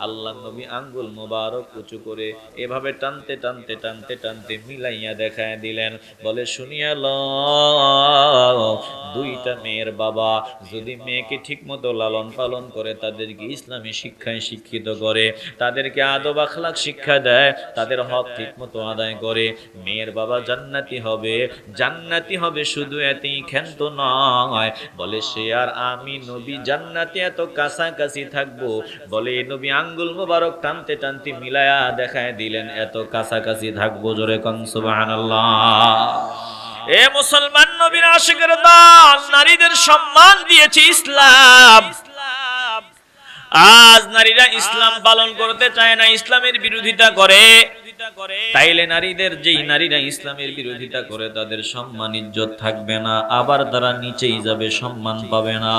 আল্লাহ নবী আঙ্গুল মোবারক উঁচু করে এভাবে টানতে টানতে টানতে টানতে মিলাইয়া দেখায় দিলেন। বলে শুনিয়া লও, 2টা মেয়ের বাবা যদি মেয়েকে ঠিক মতো লালন পালন করে, তাদেরকে ইসলামী শিক্ষায় শিক্ষিত করে, তাদেরকে আদব আখলাক শিক্ষা দেয়, তাদের হক ঠিক মতো আদায় করে, মেয়ের বাবা জান্নাতি হবে। জান্নাতি হবে শুধু এতই ক্ষান্ত নয়, বলে সে আর আমি নবী জান্নাতে এত কাছাকাছি থাকবো। বলে নবী আঙ্গুল মোবারক টানতে টানতে মিলায়া দেখায় দিলেন, এত কাছাকাছি থাকবো। জোরে কোন সুবহানাল্লাহ। এ মুসলমান নবীর আশিকের দল, নারীদের সম্মান দিয়েছে ইসলাম। আজ নারীরা ইসলাম পালন করতে চায় না, ইসলামের বিরোধিতা করে। তাইলে নারীদের, যেই নারীরা ইসলামের বিরোধিতা করে, তাদের সম্মান ইজ্জত থাকবে না, আবার তারা নিচেই যাবে, সম্মান পাবে না।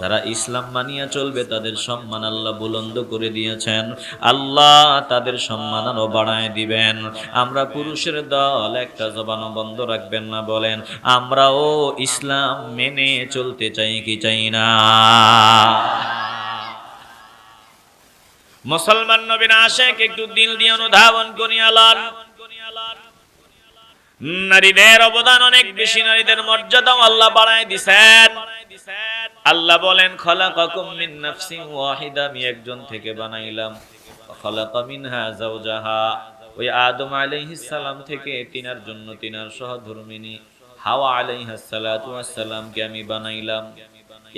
যারা ইসলাম মানিয়া চলবে, তাদের সম্মান আল্লাহ বুলন্দ করে দিয়েছেন। আল্লাহ তাদের সম্মান আরো বাড়ায় দিবেন। আমরা পুরুষের দল, একটা জবানও বন্ধ রাখবেন না। বলেন, আমরাও ইসলাম মেনে চলতে চাই কি চাই না? মুসলমান নবীর আশিক, একটু দিল দিয়ে অনুধাবন করি। নারীদের অবদান অনেক বেশি, নারীদের মর্যাদাও আল্লাহ বাড়ায় দিয়েছেন। আল্লাহ বলেন, খলাকাকুম মিন নাফসিন ওয়াহিদা, আমি একজন থেকে বানাইলাম। খলাকা মিনহা যাওজাহা, ওই আদম আলাইহিস সালাম থেকে তিনার জন্য তিনার সহধর্মিনী হাওয়া আলাইহিস সালাতু ওয়াস সালামকে আমি বানাইলাম।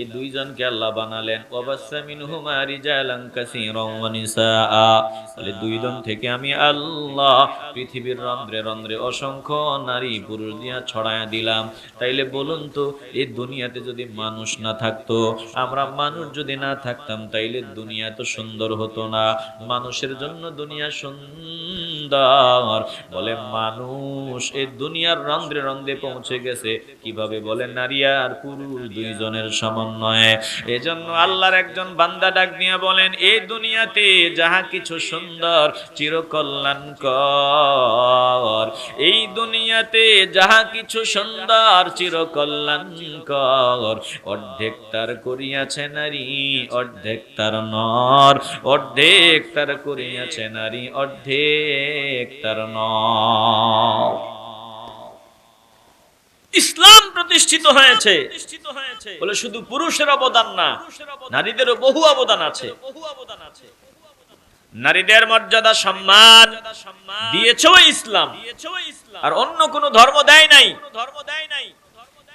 এই 2 জনকে আল্লাহ বানালেন। ওয়াবাসসা মিনহুমা রিজালান কাসীরান ওয়া নিসাআ, বলে 2 জন থেকে আমি আল্লাহ পৃথিবীর রন্ধ্রে রন্ধ্রে অসংখ্য নারী পুরুষ দিয়া ছড়ায়া দিলাম। তাইলে বলুন তো, এই দুনিয়াতে যদি মানুষ না থাকতো, আমরা মানুষ যদি না থাকতাম, তাইলে দুনিয়া তো সুন্দর হতো না। মানুষের জন্য দুনিয়া সুন্দর। বলে মানুষ এই দুনিয়ার রন্ধ্রে রন্ধ্রে পৌঁছে গেছে কিভাবে? বলে নারী আর পুরুষ 2 জনের সমন্বয়ে। এজন্য আল্লাহর একজন বান্দা ডাক দিয়া বলেন, এই দুনিয়াতে যাহা কিছু সুন্দর চিরকল্যাণকর, এই দুনিয়াতে যাহা কিছু সুন্দর চিরকল্যাণকর, অর্ধেক তার করিয়াছে নারী, অর্ধেক তার নর। অর্ধেক তার করিয়াছে নারী, অর্ধেক তার নর। ইসলাম প্রতিষ্ঠিত হয়েছে বলে শুধু পুরুষের অবদান না, নারীদেরও বহু অবদান আছে। নারীদের মর্যাদা সম্মান দিয়েছে ইসলাম, আর অন্য কোন ধর্ম দেয় নাই।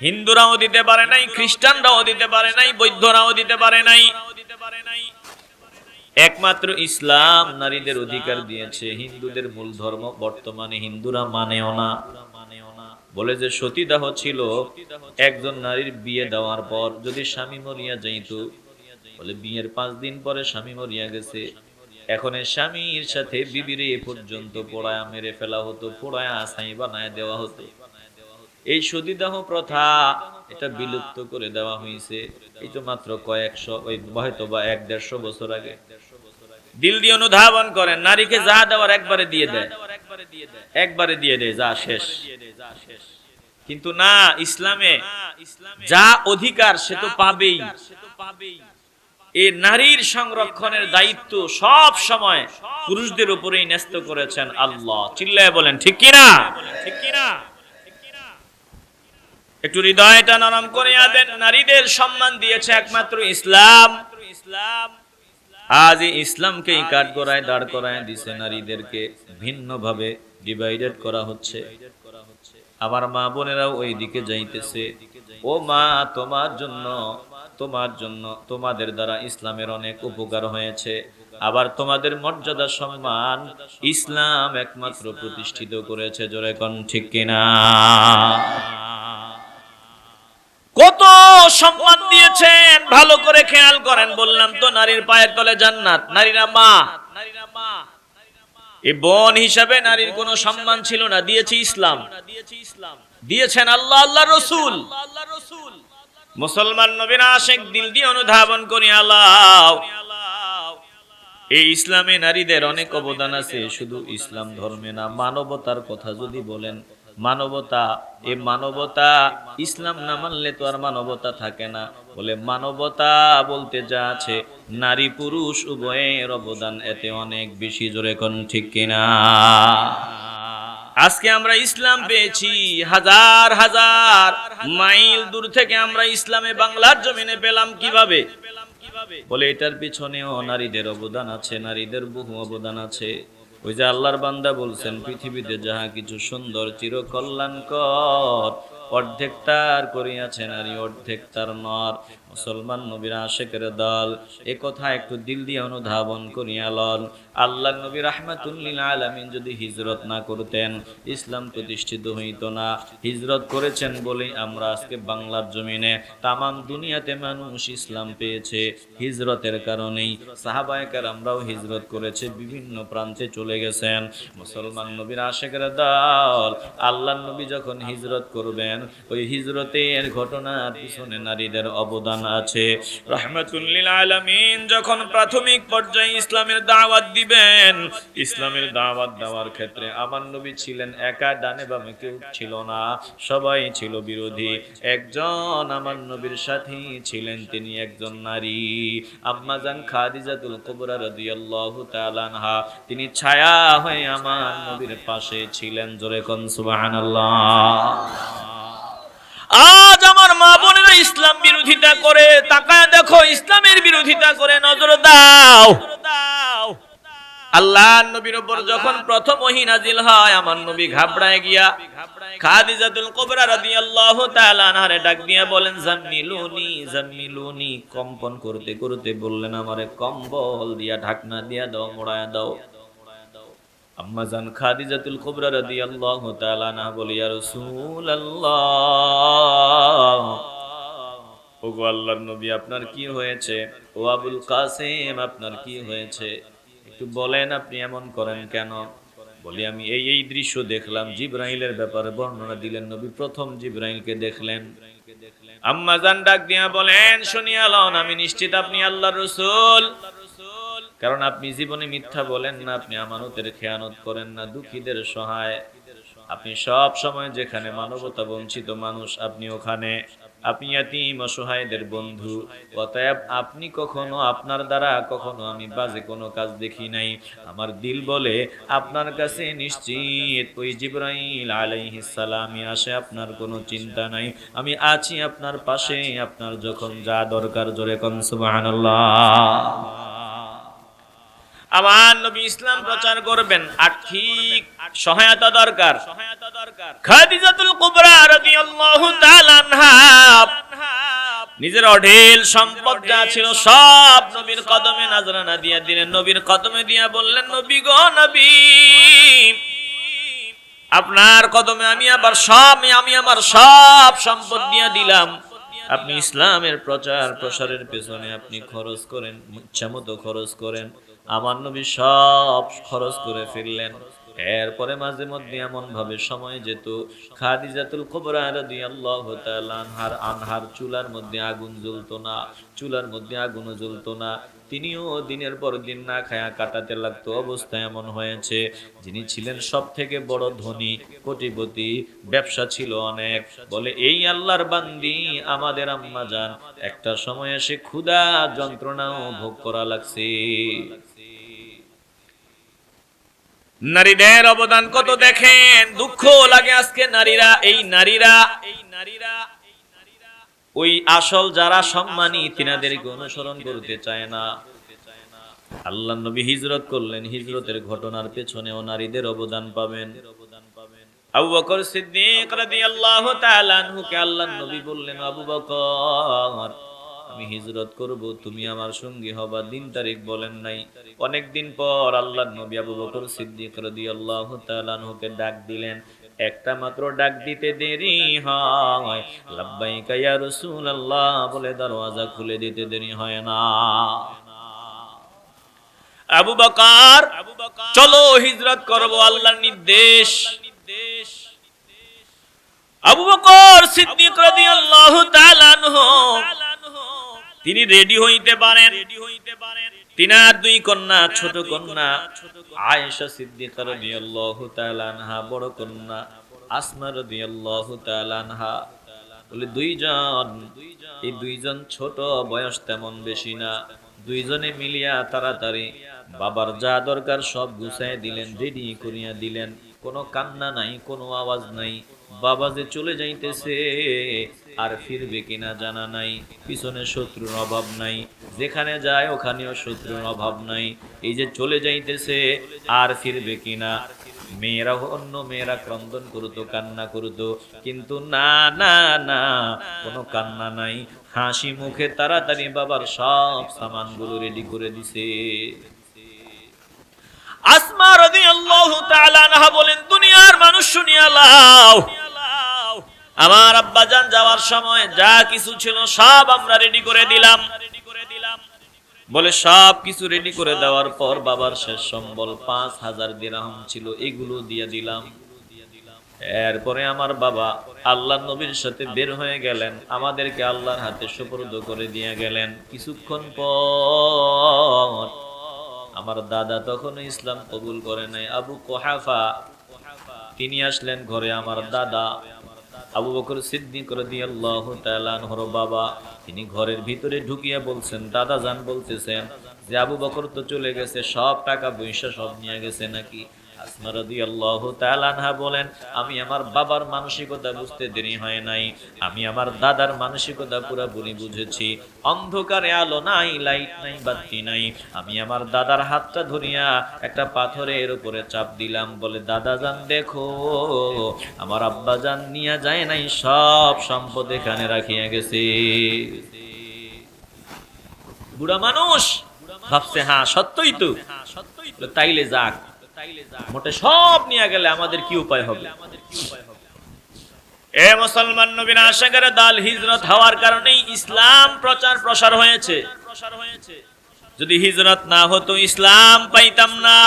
হিন্দুরাও দিতে পারে নাই, খ্রিস্টানরাও দিতে পারে নাই, বৌদ্ধরাও দিতে পারে নাই। একমাত্র ইসলাম নারীদের অধিকার দিয়েছে। হিন্দুদের মূল ধর্ম বর্তমানে হিন্দুরা মানেও না। বলে যে সতীদাহ ছিল, একজন নারীর বিয়ে দেওয়ার পর যদি স্বামী মরিয়া যাইত, বলে বিয়ের 5 দিন পরে স্বামী মরিয়া গেছে, এখন স্বামীর সাথে বিবিরে এ পর্যন্ত পোড়ায়া মেরে ফেলা হতো, পোড়ায়া ছাই বানায় দেওয়া হতো। এই সতীদাহ প্রথা এটা বিলুপ্ত করে দেওয়া হয়েছে। এই তো মাত্র কয়েকশো, ওই হয়তো বা 100-150 বছর আগে। দিল দিয়ে অনুধাবন করেন, নারীকে যা দেওয়ার একবারে দিয়ে দেয়, একবারে দিয়ে দেয়, যা শেষ। কিন্তু না, ইসলামে যা অধিকার সে তো পাবেই। এই নারীর সংরক্ষণের দায়িত্ব সব সময় পুরুষদের উপরেই ন্যস্ত করেছেন আল্লাহ। চিল্লায় বলেন ঠিক কিনা? একটু হৃদয়টা নরম করে দেন। নারীদের সম্মান দিয়েছে একমাত্র ইসলাম। আজ ইসলামকেই কাঠগড়ায় দাঁড় করায় দিছে, নারীদেরকে ভিন্নভাবে ডিভাইডেড করা হচ্ছে। আমার মা বোনেরাও ওই দিকে যাইতেছে। ও মা, তোমার জন্য তোমাদের দ্বারা ইসলামের অনেক উপকার হয়েছে। আবার তোমাদের মর্যাদা সম্মান ইসলাম একমাত্র প্রতিষ্ঠিত করেছে। জোরে কোন ঠিক কিনা? কত সম্মান দিয়েছেন, ভালো করে খেয়াল করেন। বললাম তো নারীর পায়ের তলে জান্নাত, নারীরা মা। এই বোন হিসাবে নারীর কোনো সম্মান ছিল না, দিয়েছে ইসলাম, দিয়েছেন আল্লাহ, আল্লাহর রাসূল। মুসলমান নবীর আশিক দিল দিয়ে অনুধাবন করি আল্লাহ, এই ইসলামে নারীদের অনেক অবদান আছে। শুধু ইসলাম ধর্মে না, মানবতার কথা যদি বলেন, মানবতা, এই মানবতা ইসলাম না মানলে তো আর মানবতা থাকে না। বলে মানবতা বলতে যা আছে, নারী পুরুষ উভয়ের অবদান এতে অনেক বেশি। জোরে কোন ঠিক কিনা? আজকে আমরা ইসলাম পেয়েছি, হাজার হাজার মাইল দূর থেকে আমরা ইসলামে বাংলার জমিনে পেলাম কিভাবে? বলে এটার পিছনেও নারীদের অবদান আছে, নারীদের বহু অবদান আছে। ওই যে আল্লাহর বান্দা বলছেন, পৃথিবীতে যাহা কিছু সুন্দর চিরকল্যাণকর, অর্ধেক তার করিয়াছে নারী, অর্ধেক তার নর। মুসলমান নবীর আশিকের দল, এ কথা একটু দিল দিয়ে অনুধাবন করিয়া লন। আল্লাহ নবী রাহমাতুল লিল আলামিন যদি হিজরত না করতেন, ইসলাম প্রতিষ্ঠিত হইত না। হিজরত করেছেন বলেই আমরা আজকে বাংলার জমিনে, তামাম দুনিয়াতে মানুষ ইসলাম পেয়েছে। হিজরতের কারণেই সাহাবায়ে কেরামরাও হিজরত করেছে, বিভিন্ন প্রান্তে চলে গেছেন। মুসলমান নবীর আশিকের দল, আল্লাহ নবী যখন হিজরত করবেন, ওই হিজরতের ঘটনার পিছনে নারীদের অবদান আছে। রাহমাতুল লিল আলামিন যখন প্রাথমিক পর্যায়ে ইসলামের দাওয়াত দিবেন, ইসলামের দাওয়াত দেওয়ার ক্ষেত্রে আমার নবী ছিলেন একা, ডানে বামে কেউ ছিল না, সবাই ছিল বিরোধী। একজন আমার নবীর সাথী ছিলেন, তিনি একজন নারী, আম্মা জান খাদিজাতুল কুবরা রাদিয়াল্লাহু তাআলা আনহা। তিনি ছায়া হয়ে আমার নবীর পাশে ছিলেন। জোরে কোন সুবহানাল্লাহ। আজ আমার মা বোনেরা ইসলাম বিরোধিতা করে, তাকায় দেখো, ইসলামের বিরোধিতা করে, নজর দাও। আল্লাহর নবীর উপর যখন প্রথম ওহী নাজিল হয়, আমার নবী ঘাবড়ায় গিয়া খাদিজাতুল কুবরা রাদিয়াল্লাহু তাআলা আনহারে ডাক দিয়া বলেন, জাম্মিলুনি জাম্মিলুনি। কম্পন করতে করতে বললেন, আমারে কম্বল দিয়া ঢাকনা দিয়া দাও, মোড়ায়া দাও। আম্মা জান খাদিজাতুল কুবরা রাদিয়াল্লাহু তাআলা আনহা বলে, ইয়া রাসূলুল্লাহ, ওগো আল্লাহর নবী, আপনার কি হয়েছে? ও আবুল কাসিম, আপনার কি হয়েছে? একটু বলেন, আপনি এমন করেন কেন? বলি, আমি এই দৃশ্য দেখলাম। জিবরাইলের ব্যাপারে বর্ণনা দিলেন নবী, প্রথম জিবরাইলকে দেখলেন। আম্মা জান ডাক দিয়া বলেন, শুনিয়া লন, আমি নিশ্চিত আপনি আল্লাহর রাসূল। কারণ আপনি জীবনে মিথ্যা বলেন না, আপনি আমানতের খেয়ানত করেন না, দুঃখীদের সহায়। আপনি সব সময় যেখানে মানবতা বঞ্চিত মানুষ, আপনি ওখানে। আপনি ইয়াতীম অসহায়দের বন্ধু। অতএব আপনি কখনো, আপনার দ্বারা কখনো আমি বাজে কোনো কাজ দেখি নাই। আমার দিল বলে আপনার কাছে নিশ্চিত ওই জিবরাইল আলাইহিস সালামই আসে, আপনার কোনো চিন্তা নাই, আমি আছি আপনার পাশে, আপনার যখন যা দরকার। জোরে কোন সুবহানাল্লাহ। আমার নবী ইসলাম প্রচার করবেন, আর্থিক সহায়তা দরকার। খাদিজাতুল কুবরা রাদিয়াল্লাহু তাআলা আনহা নিজের অঢেল সম্পদ যা ছিল সব নবীর কদমে নাজরানা দিয়া দিলেন। নবীর কদমে দিয়া বললেন, নবী গো নবী, আপনার কদমে আমি আমার সব সম্পদ দিয়া দিলাম। আপনি ইসলামের প্রচার প্রসারের পেছনে আপনি খরচ করেন, ইচ্ছা মতো খরচ করেন। আমার নবী সব খরচ করে ফেললেন। এরপরে মাঝে মধ্যে এমন ভাবে সময় যেত, খাদিজাতুল কুবরা রাদিয়াল্লাহু তাআলা আনহার চুলার মধ্যে আগুন জ্বলতো না, চুলার মধ্যে আগুনও জ্বলতো না। তিনিও দিনের পর দিন না খায়া কাটাতে লাগতো। অবস্থা এমন হয়েছে, যিনি ছিলেন সব থেকে বড় ধনী, কোটিপতি, ব্যবসা ছিল অনেক, বলে এই আল্লাহর বান্দি আমাদের আম্মা জান একটা সময় এসে ক্ষুধা যন্ত্রণাও ভোগ করা লাগছে। নারীদের অবদান কত দেখেন, দুঃখ লাগে আজকে নারীরা ওই আসল যারা সম্মানী তিনাদেরকে অনুসরণ করতে চায় না। আল্লাহর নবী হিজরত করলেন, হিজরতের ঘটনার পেছনেও নারীদের অবদান পাবেন। আবু বকর সিদ্দিক রাদিয়াল্লাহু তাআলা আনহুকে আল্লাহর নবী বললেন, আবু বকর আমি হিজরত করব, তুমি আমার সঙ্গী হবা। দিন তারিখ বলেন নাই। অনেক দিন পর আল্লাহর নবী আবু বকর সিদ্দিক রাদিয়াল্লাহু তাআলা আনহুকে ডাক দিলেন। একটা মাত্র ডাক দিতে দেরি হয়, লাব্বাইকা ইয়া রাসূলুল্লাহ বলে দরওয়াজা খুলে দিতে দেরি হয় না। আবু বকর চলো হিজরত করব, আল্লাহর নির্দেশ। আবু বকর সিদ্দিক রাদিয়াল্লাহু তাআলা আনহু তিনি রেডি হইতে পারেন। তিনার দুই কন্যা, ছোট কন্যা আয়েশা সিদ্দিকা রাদিয়াল্লাহু তাআলা আনহা, বড় কন্যা আসমা রাদিয়াল্লাহু তাআলা আনহা, বলে দুইজন, এই দুইজন ছোট, বয়স তেমন বেশি না। দুইজনে মিলিয়া তাড়াতাড়ি বাবার যা দরকার সব গুছায় দিলেন, রেডি করিয়া দিলেন। কোনো কান্না নাই, কোনো আওয়াজ নাই। বাবা যে চলে যাইতেছে আর ফিরবে কিনা জানা নাই, পিছনে শত্রুর অভাব নাই, যেখানে যায় ওখানেও শত্রুর অভাব নাই। এই যে চলে যাইতেছে আর ফিরবে কিনা। মেয়েরা, অন্য মেয়েরা ক্রন্দন করতো, কান্না করতো, কিন্তু না না না, কোনো কান্না নাই, হাসি মুখে তাড়াতাড়ি বাবার সব সামানগুলো রেডি করে দিছে। আসমা রাদিয়াল্লাহু তাআলা আনহা বলেন, দুনিয়ার মানুষ শুনিয়া লাও, আমার আব্বাজান যাওয়ার সময় যা কিছু ছিল সব আমরা রেডি করে দিলাম। বলে সব কিছু রেডি করে দেওয়ার পর বাবার শেষ সম্বল 5000 দিরহাম ছিল, এগুলো দিয়ে দিলাম। এরপরে আমার বাবা আল্লাহর নবীর সাথে বের হয়ে গেলেন, আমাদেরকে আল্লাহর হাতে সুপর্দ করে দিয়ে গেলেন। কিছুক্ষণ পর আমার দাদা তখনও ইসলাম কবুল করে নাই, আবু কুহাফা, তিনি আসলেন ঘরে। আমার দাদা আবু বকর সিদ্দিক রাদিয়াল্লাহু তাআলা আনহুর বাবা, তিনি ঘরের ভিতরে ঢুকিয়া বলছেন, দাদা জান বলতেছেন যে আবু বকর তো চলে গেছে, সব টাকা পয়সা সব নিয়ে গেছে নাকি? আসমা রাদিয়াল্লাহু তাআলা আনহা বলেন, আমি আমার বাবার মানসিকতা বুঝতে দেরি হয় নাই, আমি আমার দাদার মানসিকতা পুরোপুরি বুঝেছি। অন্ধকারে আলো নাই, লাইট নাই, বাতি নাই, আমি আমার দাদার হাতটা ধরিয়া একটা পাথরের উপরে চাপ দিলাম। বলে, দাদা জান দেখো, আমার আব্বা জান নিয়ে যায় নাই, সব সম্পদ এখানে রাখিয়া গেছে। বুড়া মানুষ ভাবছে, হ্যাঁ সত্যই তো, তাইলে যাক, মোটে সব নিয়ে গেলে আমাদের কি উপায় হবে? এ মুসলমান, নবীর আশিকের দল হিজরত হওয়ার কারণেই ইসলাম প্রচার প্রসার হয়েছে। যদি হিজরত না হতো ইসলাম পাইতাম না।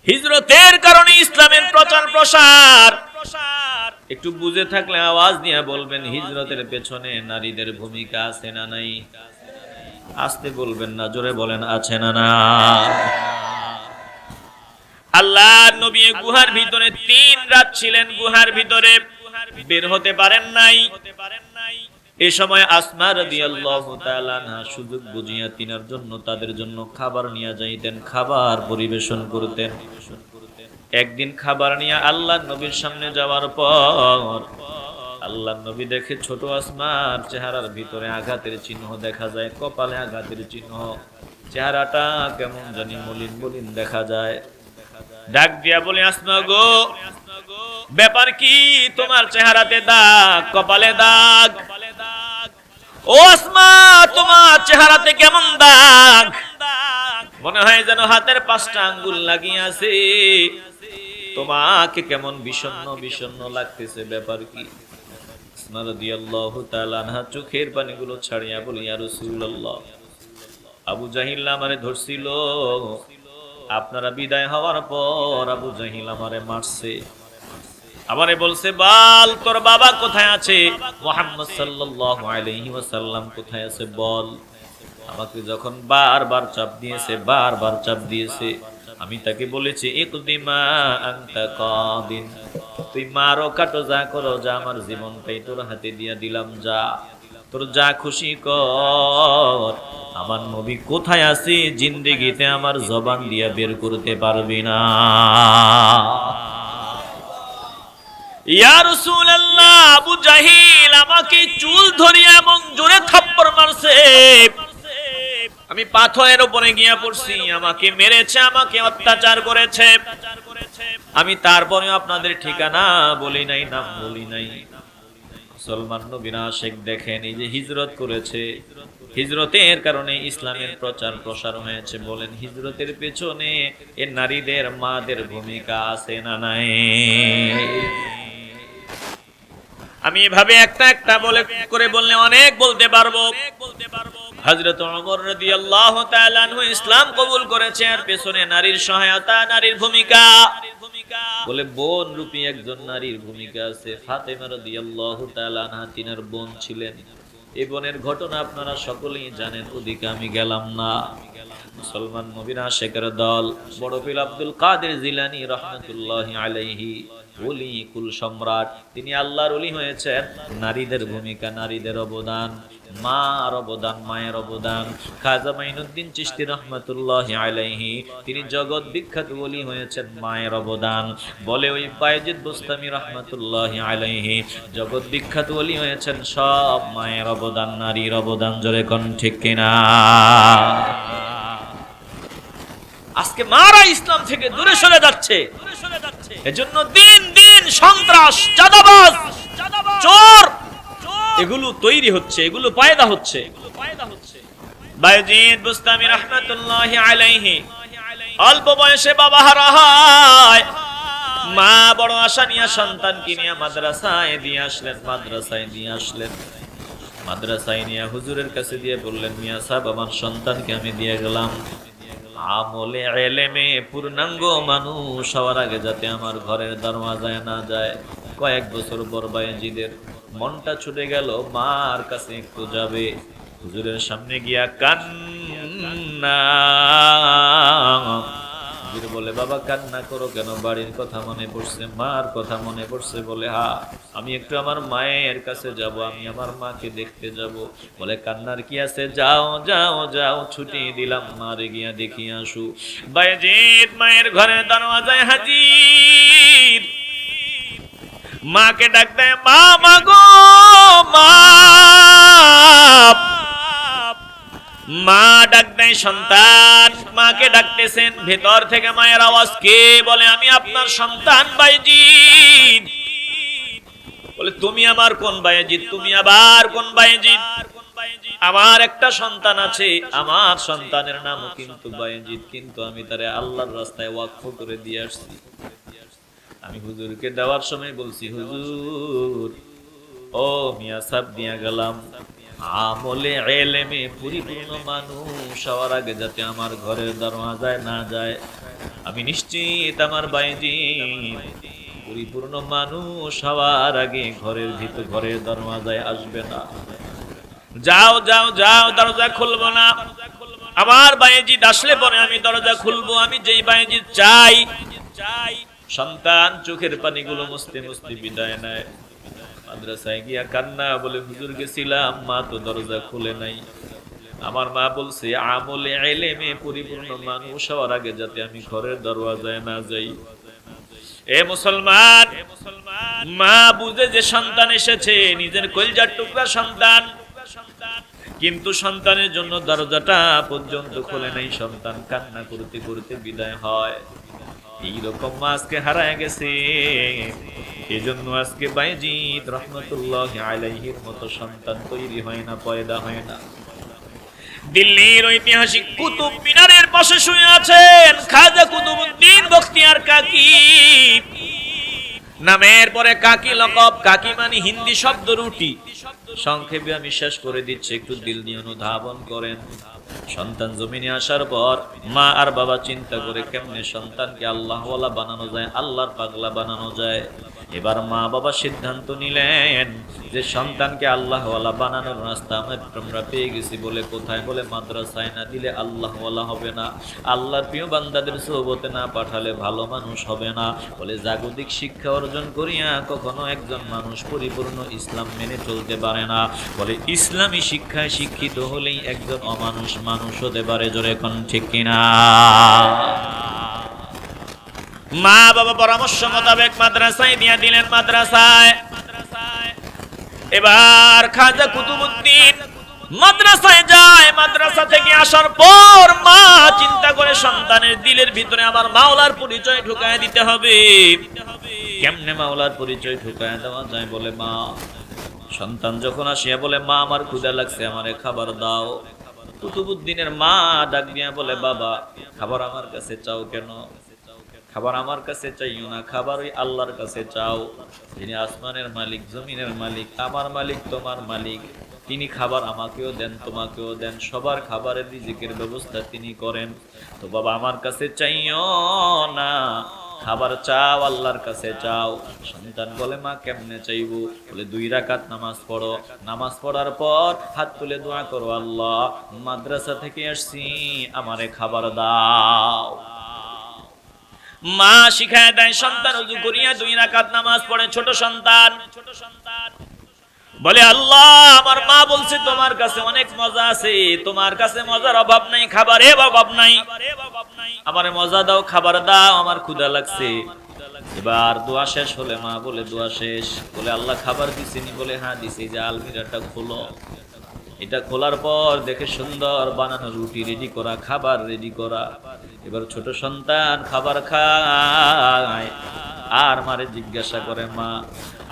হিজরতের কারণে ইসলামের প্রচার প্রসার। একটু বুঝে থাকলে আওয়াজ দিয়ে বলবেন, হিজরতের পেছনে নারীদের ভূমিকা আছে না নাই? আসতে বলবেন না, জোরে বলেন আছে না না? আল্লাহর নবী গুহার ভিতরে 3 রাত ছিলেন, গুহার ভিতরে বের হতে পারেন নাই। এই সময় আসমা রাদিয়াল্লাহু তাআলা আনহা সুযোগ বুঝিয়া তিনার জন্য, তাদের জন্য খাবার নিয়ে যাইতেন, খাবার পরিবেশন করতেন। একদিন খাবার নিয়ে আল্লাহর নবীর সামনে যাওয়ার পর আল্লাহর নবী দেখে ছোট আসমার চেহারার ভিতরে আঘাতের চিহ্ন দেখা যায়, কপালে আঘাতের চিহ্ন, চেহারাটা কেমন জানি মলিন মলিন দেখা যায়। ডাক দিয়া বলে, আসমা গো, ব্যাপার কি? তোমার চেহারাতে দাগ, কপালে দাগ। ও আসমা, তোমার চেহারাতে কেমন দাগ? মনে হয় যেন হাতের 5টা আঙ্গুল লাগিয়েছে, তোমাকে কেমন বিষণ্ণ বিষণ্ণ লাগতেছে, ব্যাপার কি? আসমা রাদিয়াল্লাহু তাআলা আনহা চোখের পানিগুলো ছাড়িয়া বলি, ইয়া রাসূলুল্লাহ, আবু জাহিল আমারে ধরছিল, আপনারা বিদায় হওয়ার পর আবু জাহিল আমারে মারছে, আমারে বলছে বল তোর বাবা কোথায় আছে, মুহাম্মদ সাল্লাল্লাহু আলাইহি ওয়াসাল্লাম কোথায় আছে বল। আমাকে যখন বারবার চাপ দিয়েছে, আমি তাকে বলেছি ইকদিমা আনতা কাদিন, তুই মারো কাটো যা করো, যা আমার জীবনটাই তোর হাতে দিয়া দিলাম, যা তোর যা খুশি কর। আমার নবী কোথায় আছে জিন্দেগিতে আমার জবান দিয়া বের করতে পারবি না। ইয়া রাসূলুল্লাহ, আবু জাহিল আমাকে চুল ধরিয়া এমন জোরে থাপ্পড় মারছে, আমি পাথরের উপরে গিয়া পড়ছি, আমাকে মেরেছে, আমাকে অত্যাচার করেছে। আমি তারপরেও আপনাদের ঠিকানা বলি নাই, নাম বলি নাই। মুসলমান নবীর আশিক দেখেন, এই যে হিজরত করেছে, হিজরতের কারণে ইসলামের প্রচার প্রসার হয়েছে। বলেন হিজরতের পেছনে এ নারীদের মাদের ভূমিকা আছে না নাই? আমি এভাবে একটা একটা বলে করে বললে অনেক বলতে পারবো। হযরত ওমর রাদিয়াল্লাহু তাআলা আনহু ইসলাম কবুল করেছে, আর পেছনে নারীর সহায়তা, নারীর ভূমিকা। বলে বোন রূপী একজন নারীর ভূমিকা আছে। ফাতেমা রাদিয়াল্লাহু তাআলা আনহা তিনার বোন ছিলেন। এই বোনের ঘটনা আপনারা সকলেই জানেন, ওদিকে আমি গেলাম না। মুসলমান নবীর আশিকের দল, বড় পীর আব্দুল কাদের জিলানী রাহমাতুল্লাহি আলাইহি, ওলি কুল সম্রাট, তিনি আল্লাহর ওলি হয়েছেন। নারীদের ভূমিকা, নারীদের অবদান, মার অবদান, মায়ের অবদান। খাজা মাইনুদ্দিন চিশতি রাহমাতুল্লাহি আলাইহি, তিনি জগৎ বিখ্যাত ওলি হয়েছেন, মায়ের অবদান। বলে ওই বায়েজিদ বুস্তামি রাহমাতুল্লাহি আলাইহি, জগৎ বিখ্যাত ওলি হয়েছেন, সব মায়ের অবদান, নারীর অবদান। জোরে কোন ঠিক কিনা? আজকে মারা ইসলাম থেকে দূরে সরে যাচ্ছে। এজন্য দিন দিন সন্ত্রাস, চাঁদাবাজ, চোর এগুলো তৈরি হচ্ছে, এগুলো পয়দা হচ্ছে। বায়েজিদ বুস্তামি রাহমাতুল্লাহি আলাইহি অল্প বয়সে বাবা হারা হয়। মা বড় আশা নিয়ে সন্তানকে নিয়ে মাদ্রাসায় দিয়ে আসলেন। মাদ্রাসায় নিয়ে হুজুরের কাছে দিয়ে বললেন, মিয়া সাহেব আমার সন্তানকে আমি দিয়ে গেলাম, আমলে এলেমে পূর্ণাঙ্গ মানুষ হওয়ার আগে যাতে আমার ঘরের দরওয়াজায় না যায়। কয়েক বছর পর বায়েজিদের মনটা ছুটে গেল, মার কাছে একটু যাবে। হুজুরের সামনে গিয়া কান্না। হুজুর বলে, বাবা কান্না করো কেন? বাড়ির কথা মনে পড়ছে, মার কথা মনে পড়ছে? বলে, হ্যাঁ আমি একটু আমার মায়ের কাছে যাব, আমি আমার মাকে দেখতে যাব। বলে, কান্নার কি আছে, যাও যাও যাও, ছুটি দিলাম, মারে গিয়া দেখিয়ে আসু। বায়েজিদ মায়ের ঘরের দরওয়াজায় হাজির। মাকে ডাক দেয়, মা, মা গো মা। মা ডাক দেয় সন্তান, মাকে ডাকতেছেন। ভেতর থেকে মায়ের আওয়াজ, কে? বলে, আমি আপনার সন্তান বায়েজিদ। বলে, তুমি আমার কোন বায়েজিদ? তুমি আবার কোন বায়েজিদ? আমার একটা সন্তান আছে, আমার সন্তানের নামও কিন্তু বায়েজিদ, কিন্তু আমি তারে আল্লাহর রাস্তায় ওয়াকফ করে দিয়ে আসছি। আমি হুজুরকে দেওয়ার সময় বলছি, হুজুর ও মিয়া সাহেব দিয়া গেলাম, আমলে এলেমে পরিপূর্ণ মানুষ হওয়ার আগে যাতে আমার ঘরের দরওয়াজায় না যায়। আমি নিশ্চিত আমার বায়েজিদ পরিপূর্ণ মানুষ হওয়ার আগে ঘরের ভিতর, ঘরের দরওয়াজায় আসবে না। যাও যাও যাও, দরজা খুলবো না। আমার বায়েজিদ আসলে পরে আমি দরজা খুলবো, আমি যেই বায়েজিদ চাই। সন্তান চোখের পানিগুলো মুছতে মুছতে বিদায় নেয়। মাদ্রাসায় গিয়া কান্না। বলে, হুজুর গেছিলাম, মা তো দরজা খুলে নাই। আমার মা বলছে, আমলে এলেমে পরিপূর্ণ মানুষ হওয়ার আগে যাতে আমি ঘরের দরওয়াজায় না যাই। এ মুসলমান, মা বুঝে যে সন্তান এসেছে, নিজের কলিজার টুকরা সন্তান, কিন্তু সন্তানের জন্য দরজাটা পর্যন্ত খুলে নাই। সন্তান কান্না করতে করতে বিদায় হয়। এইরকম মা আজকে হারায় গেছে। এজন্য আজকে বায়েজিদ রাহমাতুল্লাহি আলাইহির মতো সন্তান তৈরি হয় না, পয়দা হয় না। দিল্লির ঐতিহাসিক কুতুব মিনারের পাশে শুয়ে আছেন খাজা কুতুবউদ্দিন বখতিয়ার কাকি। নামের পরে কাকি লকব। কাকি মানে হিন্দি শব্দ রুটি। সংক্ষেপে আমি শেষ করে দিচ্ছি, একটু দিল দিয়ে অনুধাবন করেন। সন্তান জমিনে আসার পর মা আর বাবা চিন্তা করে কেমনে সন্তানকে আল্লাহওয়ালা বানানো যায়, আল্লাহর পাগলা বানানো যায়। এবার মা বাবা সিদ্ধান্ত নিলেন যে সন্তানকে আল্লাহওয়ালা বানানোর রাস্তা আমরা পেয়ে গেছি। বলে কোথায়? বলে মাদ্রাসায় না দিলে আল্লাহওয়ালা হবে না, আল্লাহর প্রিয় বান্দাদের সোহবতে না পাঠালে ভালো মানুষ হবে না। বলে জাগতিক শিক্ষা অর্জন করিয়া কখনো একজন মানুষ পরিপূর্ণ ইসলাম মেনে চলতে পারে না। বলে ইসলামী শিক্ষায় শিক্ষিত হলেই একজন অমানুষ মানুষ হতে পারে। জোরে কোন ঠিক কিনা? মা বাবা পরামর্শ মোতাবেক মাদ্রাসায় দিয়া দিলেন। মাদ্রাসায় এবার খাজা কুতুবউদ্দিন মাদ্রাসায় যায়। মাদ্রাসা থেকে আসার পর মা চিন্তা করে সন্তানের দিলের ভিতরে আমার মাওলার পরিচয় ঢুকায় দিতে হবে। কেমনে মাওলার পরিচয় ঢুকায় দেওয়া যায়? বলে মা, সন্তান যখন আসিয়া বলে মা আমার ক্ষুধা লাগছে, আমারে খাবার দাও। কুতুবউদ্দিনের মা ডাক দিয়া বলে বাবা, খাবার আমার কাছে চাও কেন? খাবার আমার কাছে চাইও না, খাবার ওই আল্লাহর কাছে চাও, যিনি আসমানের মালিক, জমিনের মালিক, আমার মালিক, তোমার মালিক। তিনি খাবার আমাকেও দেন, তোমাকেও দেন, সবার খাবারের রিজিকের ব্যবস্থা তিনি করেন। তো বাবা আমার কাছে চাইও না, খাবার চাও আল্লাহর কাছে চাও। সন্তান বলে মা কেমনে চাইবো? বলে 2 রাকাত নামাজ পড়ো, নামাজ পড়ার পর হাত তুলে দোয়া করো, আল্লাহ মাদ্রাসা থেকে আসছি, আমারে খাবার দাও। মা শিখায় দেয়। সন্তান ওযু করিয়া 2 রাকাত নামাজ পড়ে। ছোট সন্তান বলে আল্লাহ আমার মা বলছে তোমার কাছে অনেক মজা আছে, তোমার কাছে মজার অভাব নাই, খাবারের অভাব নাই, আমারে মজা দাও, খাবার দাও, আমার ক্ষুধা লাগছে। এবার দোয়া শেষ হলে মা বলে দোয়া শেষ। বলে আল্লাহ খাবার দিছেনি? বলে হ্যাঁ দিছে। যে আলমিরাটা খোলো। এটা খোলার পর দেখে সুন্দর বানানো রুটি রেডি করা, খাবার রেডি করা। এবার ছোট সন্তান খাবার খায় আর মারে জিজ্ঞাসা করে মা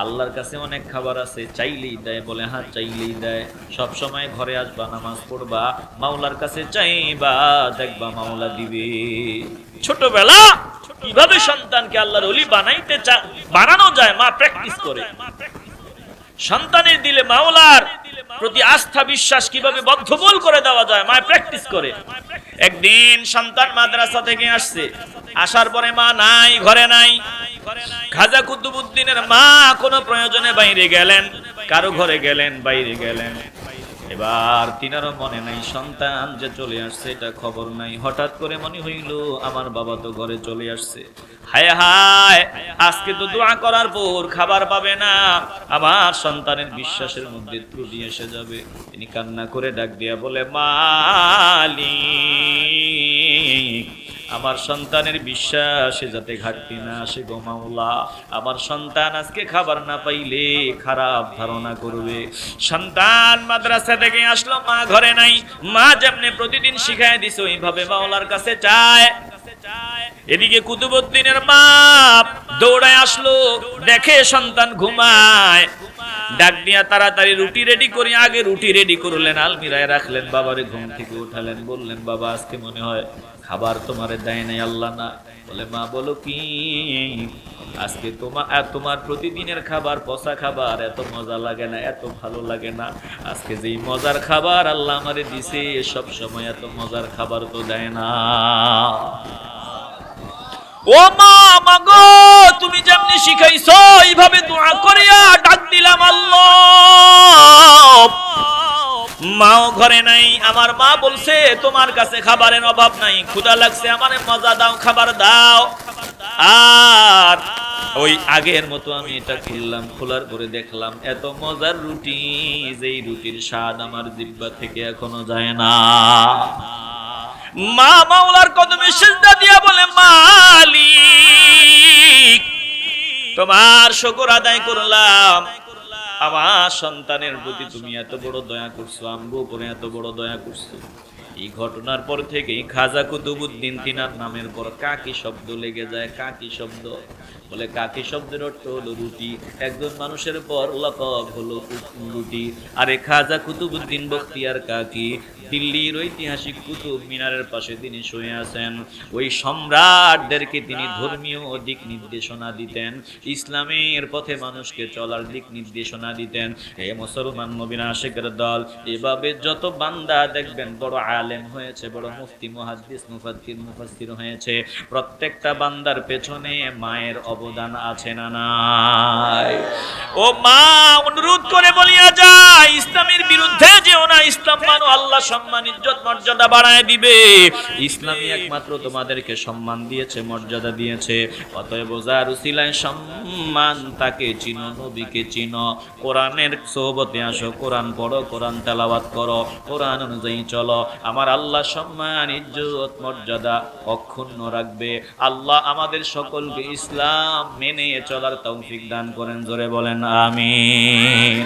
আল্লাহর কাছে অনেক খাবার আছে, চাইলেই দেয়? বলে হ্যাঁ চাইলেই দেয়। সব সময় ঘরে আসবা, নামাজ পড়বা, মাওলার কাছে চাইবা, দেখবা মাওলা দিবে। ছোটবেলা কিভাবে সন্তানকে আল্লাহর ওলি বানানো যায় মা প্র্যাকটিস করে। সন্তানের দিলে মাওলার প্রতি আস্থা বিশ্বাস কিভাবে বদ্ধমূল করে দেওয়া যায় মা প্র্যাকটিস করে। একদিন সন্তান মাদ্রাসা থেকে আসছে, আসার পরে মা নাই, ঘরে নাই। খাজা কুতুবউদ্দিনের মা কোনো প্রয়োজনে বাইরে গেলেন, কারো ঘরে গেলেন, বাইরে গেলেন। এবার তিনারও মনে নাই সন্তান যে চলে আসছে, এটা খবর নাই। হঠাৎ করে মনে হইল আমার বাবা তো ঘরে চলে আসছে, হায় হায় আজকে তো দোয়া করার পর খাবার পাবে না, আমার সন্তানের বিশ্বাসের মধ্যে ত্রুটি এসে যাবে। তিনি কান্না করে ডাক দিয়া বলে মালিক আমার সন্তানের বিশ্বাসে যাতে ঘাটতি না আসে গো মাওলা। আমার সন্তান আজকে খাবার না পাইলে খারাপ ধারণা করবে। সন্তান মাদ্রাসা থেকে আসলো, মা ঘরে নাই। মা যেমনে প্রতিদিন শিখায় দিছে ওইভাবে মাওলার কাছে চায়। এদিকে কুতুবউদ্দিনের মা দৌড়ায় আসলো, দেখে সন্তান ঘুমায়। ডাক দিয়া তাড়াতাড়ি রুটি রেডি করে, আগে রুটি রেডি করলেন, আলমিরায় রাখলেন, বাবারে ঘুম থেকে উঠালেন, বললেন বাবা আজকে মনে হয় খাবার তোমারে দেয় নাই আল্লাহ না। বলে মা বলো কি? আজকে তোমার প্রতিদিনের খাবার পচা খাবার, এত মজা লাগে না, এত ভালো লাগে না। আজকে যেই মজার খাবার আল্লাহ আমারে দিছে, সব সময় এত মজার খাবার তো দেয় না। ও মা মাগো তুমি যেমনি শিখাইছো এইভাবে দোয়া করিয়া ডাক দিলাম আল্লাহ। মাও ঘরে নাই, আমার মা বলছে তোমার কাছে খাবারের অভাব নাই, ক্ষুধা লাগছে, আমারে মজা দাও, খাবার দাও। আর ওই আগের মতো আমি এটা খুললাম, খোলার পরে দেখলাম এত মজার রুটি, যেই রুটির স্বাদ আমার জিহ্বা থেকে এখনো যায় না। মা মাওলার কদমে সিজদা দিয়া বলে মালিক তোমার শুকর আদায় করলাম, আমার সন্তানের প্রতি তুমি এত বড় দয়া করছো, আমগো উপরে এত বড় দয়া করছো। এই ঘটনার পর থেকেই খাজা কুতুবউদ্দিন তিনার নামের পর কাকি শব্দ লেগে যায়, কাকি শব্দ। বলে কাকি শব্দের অর্থ হলো রুটি, একজন মানুষের পর লকব হলো রুটি। আরে খাজা কুতুবউদ্দিন বখতিয়ার কাকি দিল্লির ঐতিহাসিক কুতুব মিনারের পাশে তিনি শুয়ে আছেন। ওই সম্রাটদেরকে তিনি ধর্মীয় দিক নির্দেশনা দিতেন, ইসলামের পথে মানুষকে চলার দিক নির্দেশনা দিতেন। হে মুসলমান নবীর আশিকের দল, এভাবে যত বান্দা দেখবেন বড় আলেম হয়েছে, বড় মুফতি মুহাদ্দিস মুফাসসির হয়েছে, প্রত্যেকটা বান্দার পেছনে মায়ের অবদান আছে না নাই? ও মা, অনুরোধ করে বলিয়া যায়, ইসলামের বিরুদ্ধে যেও না। ইসলাম মানো, আল্লাহ সম্মান ইজ্জত মর্যাদা বাড়ায় দিবে। ইসলামই একমাত্র তোমাদেরকে সম্মান দিয়েছে, মর্যাদা দিয়েছে। অতএব যার উসিলায় সম্মান, তাকে চিনো, নবীকে চিনো, কোরআনের সোহবতে আসো, কোরআন পড়ো, কোরআন তেলাওয়াত করো, কোরআন অনুযায়ী চলো। আমার আল্লাহ সম্মান ইজ্জত মর্যাদা অক্ষুণ্ণ রাখবে। আল্লাহ আমাদের সকলকে ইসলাম মেনে চলার তৌফিক দান করেন। জোরে বলেন আমিন।